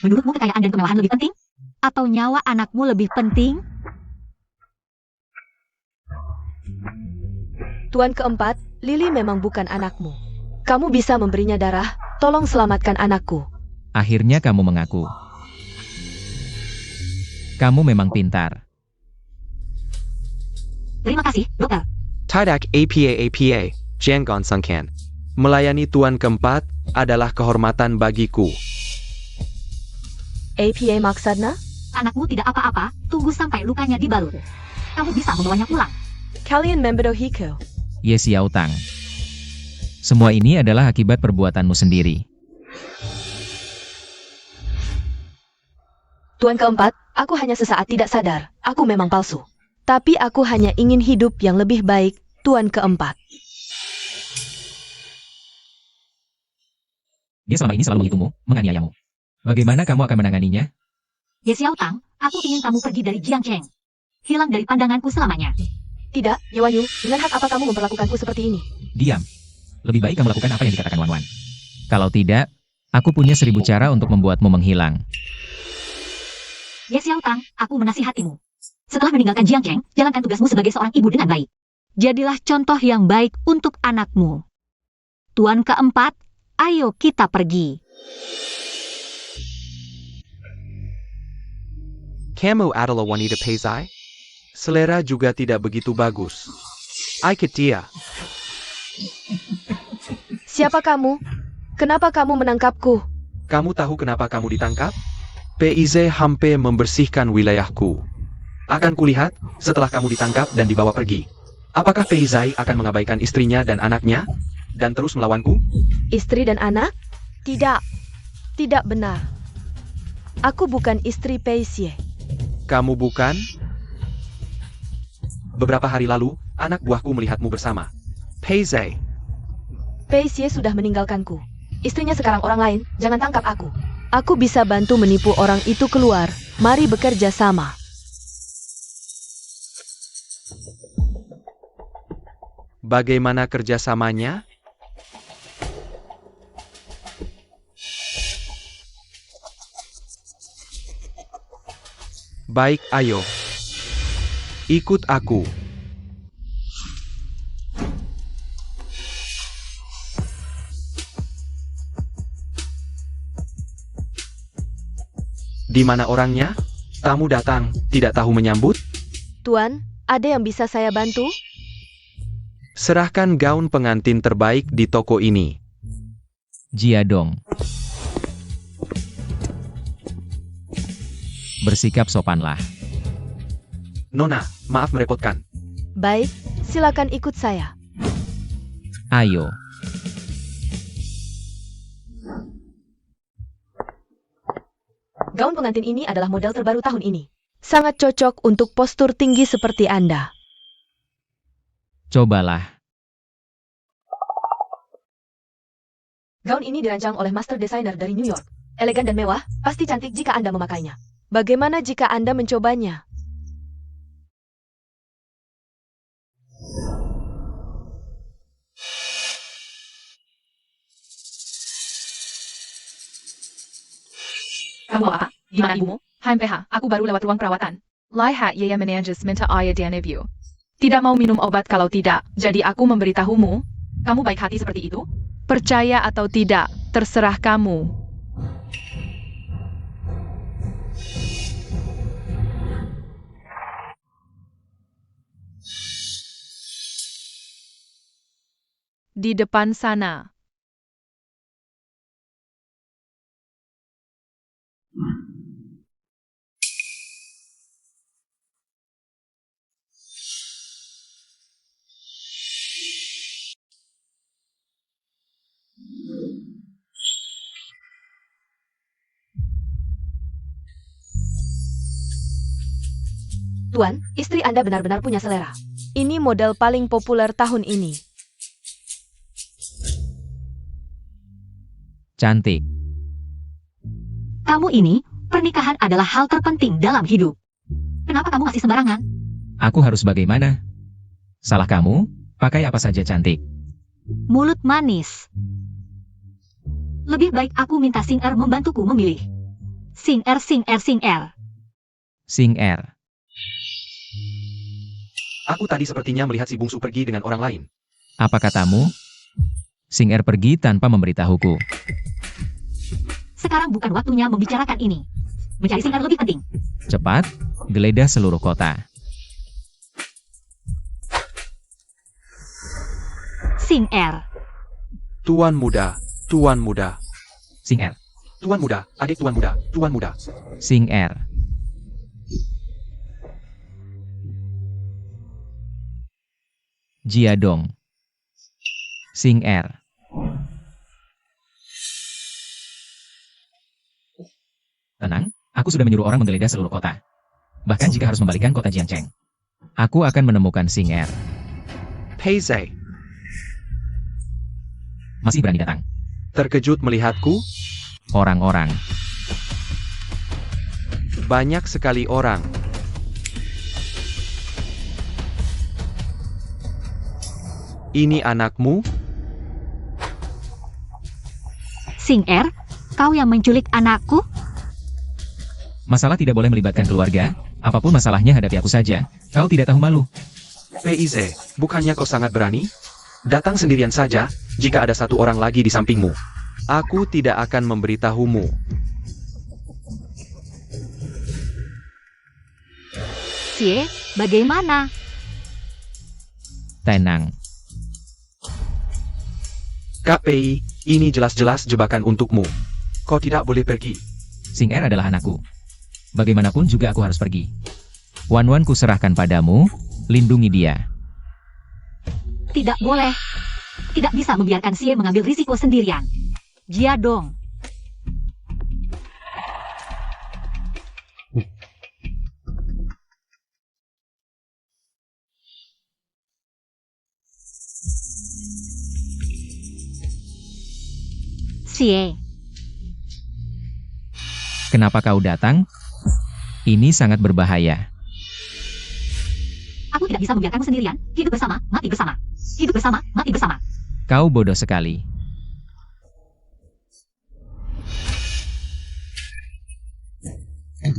Menurutmu kekayaan dan kemewahan lebih penting? Atau nyawa anakmu lebih penting? Tuan keempat, Lily memang bukan anakmu. Kamu bisa memberinya darah, tolong selamatkan anakku. Akhirnya kamu mengaku. Kamu memang pintar. Terima kasih, dokter. Tidak APA, Jangan Sangkan. Melayani Tuan keempat adalah kehormatan bagiku. APA maksudnya? Anakmu tidak apa-apa, tunggu sampai lukanya dibalut. Kamu bisa membawanya pulang. Kalian membedo Hiko. Ye Xiao Tang. Semua ini adalah akibat perbuatanmu sendiri. Tuan keempat, aku hanya sesaat tidak sadar. Aku memang palsu. Tapi aku hanya ingin hidup yang lebih baik, Tuan keempat. Dia selama ini selalu menghitung menganiayamu. Bagaimana kamu akan menanganinya? Ye Xiao Tang, aku ingin kamu pergi dari Jiangcheng. Hilang dari pandanganku selamanya. Tidak, Ye Wanyu, dengan hak apa kamu memperlakukanku seperti ini? Diam. Lebih baik kamu lakukan apa yang dikatakan Wan Wan. Kalau tidak, aku punya 1000 cara untuk membuatmu menghilang. Ye Xiao Tang, aku menasihatimu. Setelah meninggalkan Jiangcheng, jalankan tugasmu sebagai seorang ibu dengan baik. Jadilah contoh yang baik untuk anakmu. Tuan keempat, ayo kita pergi. Kamu adalah wanita Peizai? Selera juga tidak begitu bagus. Ikut dia. Siapa kamu? Kenapa kamu menangkapku? Kamu tahu kenapa kamu ditangkap? Peizai hampir membersihkan wilayahku. Akan kulihat setelah kamu ditangkap dan dibawa pergi. Apakah Peizai akan mengabaikan istrinya dan anaknya? Dan terus melawanku? Istri dan anak? Tidak. Tidak benar. Aku bukan istri Peisie. Kamu bukan? Beberapa hari lalu, anak buahku melihatmu bersama Peizai. Peisie sudah meninggalkanku. Istrinya sekarang orang lain, jangan tangkap aku. Aku bisa bantu menipu orang itu keluar. Mari bekerja sama. Bagaimana kerjasamanya? Baik, ayo. Ikut aku. Di mana orangnya? Tamu datang, tidak tahu menyambut? Tuan, ada yang bisa saya bantu? Serahkan gaun pengantin terbaik di toko ini. Jiadong. Bersikap sopanlah. Nona, maaf merepotkan. Baik, silakan ikut saya. Ayo. Gaun pengantin ini adalah model terbaru tahun ini. Sangat cocok untuk postur tinggi seperti Anda. Cobalah. Gaun ini dirancang oleh master designer dari New York. Elegan dan mewah, pasti cantik jika Anda memakainya. Bagaimana jika Anda mencobanya? Kamu apa? Gimana ibumu? HMPH, aku baru lewat ruang perawatan. Lihat Yaya Menanges minta ayah dan ibu. Tidak mau minum obat kalau tidak, jadi aku memberitahumu. Kamu baik hati seperti itu? Percaya atau tidak, terserah kamu. di depan sana. Tuan, istri Anda benar-benar punya selera. Ini model paling populer tahun ini. Cantik. Kamu ini, pernikahan adalah hal terpenting dalam hidup. Kenapa kamu masih sembarangan? Aku harus bagaimana? Salah kamu? Pakai apa saja cantik. Mulut manis. Lebih baik aku minta Sing Er membantuku memilih. Sing Er, Sing Er, Sing Er. Sing Er. Aku tadi sepertinya melihat si bungsu pergi dengan orang lain. Apa katamu? Sing Er pergi tanpa memberitahuku. Sekarang bukan waktunya membicarakan ini. Mencari Sing Er lebih penting. Cepat, geledah seluruh kota. Sing Er. Tuan muda, tuan muda, Sing Er. tuan muda, adik tuan muda, tuan muda. Sing Er. Jiadong. Sing Er. Tenang, aku sudah menyuruh orang menggeledah seluruh kota. Bahkan jika harus membalikan kota Jiancheng. Aku akan menemukan Sing Er. Peizai, Masih berani datang. terkejut melihatku? Orang-orang. Banyak sekali orang. Ini anakmu? Sing Er, kau yang menculik anakku? Masalah tidak boleh melibatkan keluarga. Apapun masalahnya hadapi aku saja. Kau tidak tahu malu. Peize, bukannya kau sangat berani? Datang sendirian saja, jika ada satu orang lagi di sampingmu. Aku tidak akan memberitahumu. Xie, bagaimana? Tenang. KPI, ini jelas-jelas jebakan untukmu. Kau tidak boleh pergi. Sing Er adalah anakku. Bagaimanapun juga aku harus pergi. Wan-Wan ku serahkan padamu, lindungi dia. Tidak boleh. Tidak bisa membiarkan Xie mengambil risiko sendirian. Jiadong. Xie, Kenapa kau datang? Ini sangat berbahaya. aku tidak bisa membiarkanmu sendirian. Hidup bersama, mati bersama. Hidup bersama, mati bersama. Kau bodoh sekali.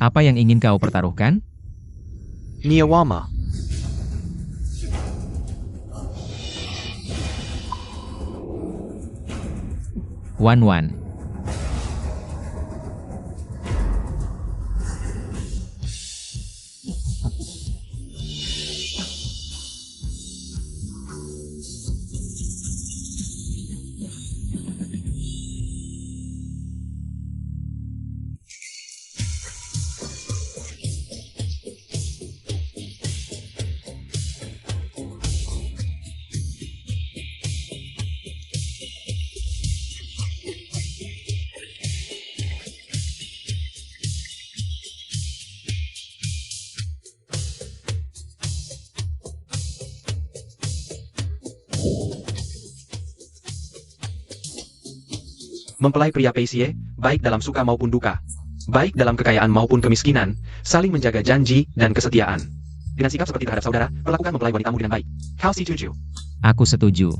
Apa yang ingin kau pertaruhkan? Niawama, Wan-Wan. mempelai pria Peisie, baik dalam suka maupun duka, baik dalam kekayaan maupun kemiskinan, saling menjaga janji dan kesetiaan. Dengan sikap seperti terhadap saudara, perlakukan mempelai wanitamu dengan baik. How si tuju. Aku setuju.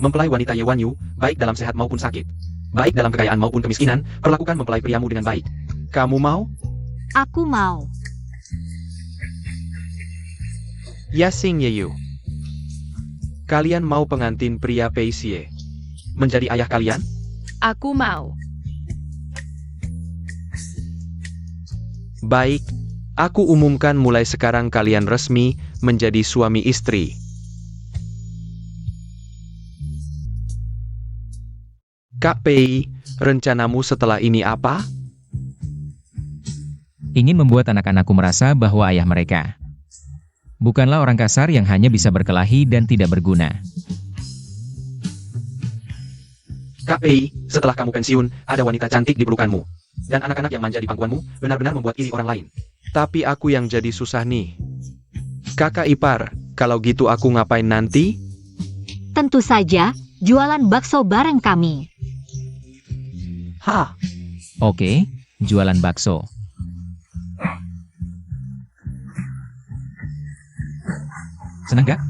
Mempelai wanita Ye Wan Yu, baik dalam sehat maupun sakit, baik dalam kekayaan maupun kemiskinan, perlakukan mempelai priamu dengan baik. Kamu mau? Aku mau. Yasing Yeyu. Kalian mau pengantin pria Peisie menjadi ayah kalian? Aku mau. Baik, aku umumkan mulai sekarang kalian resmi menjadi suami istri. Kak Pei, rencanamu setelah ini apa? Ingin membuat anak-anakku merasa bahwa ayah mereka bukanlah orang kasar yang hanya bisa berkelahi dan tidak berguna. Kak Pei, setelah kamu pensiun, ada wanita cantik di pelukanmu. Dan anak-anak yang manja di pangkuanmu, benar-benar membuat iri orang lain. Tapi aku yang jadi susah nih. Kakak ipar, kalau gitu aku ngapain nanti? Tentu saja, jualan bakso bareng kami. Hah? Oke, jualan bakso. Senang gak?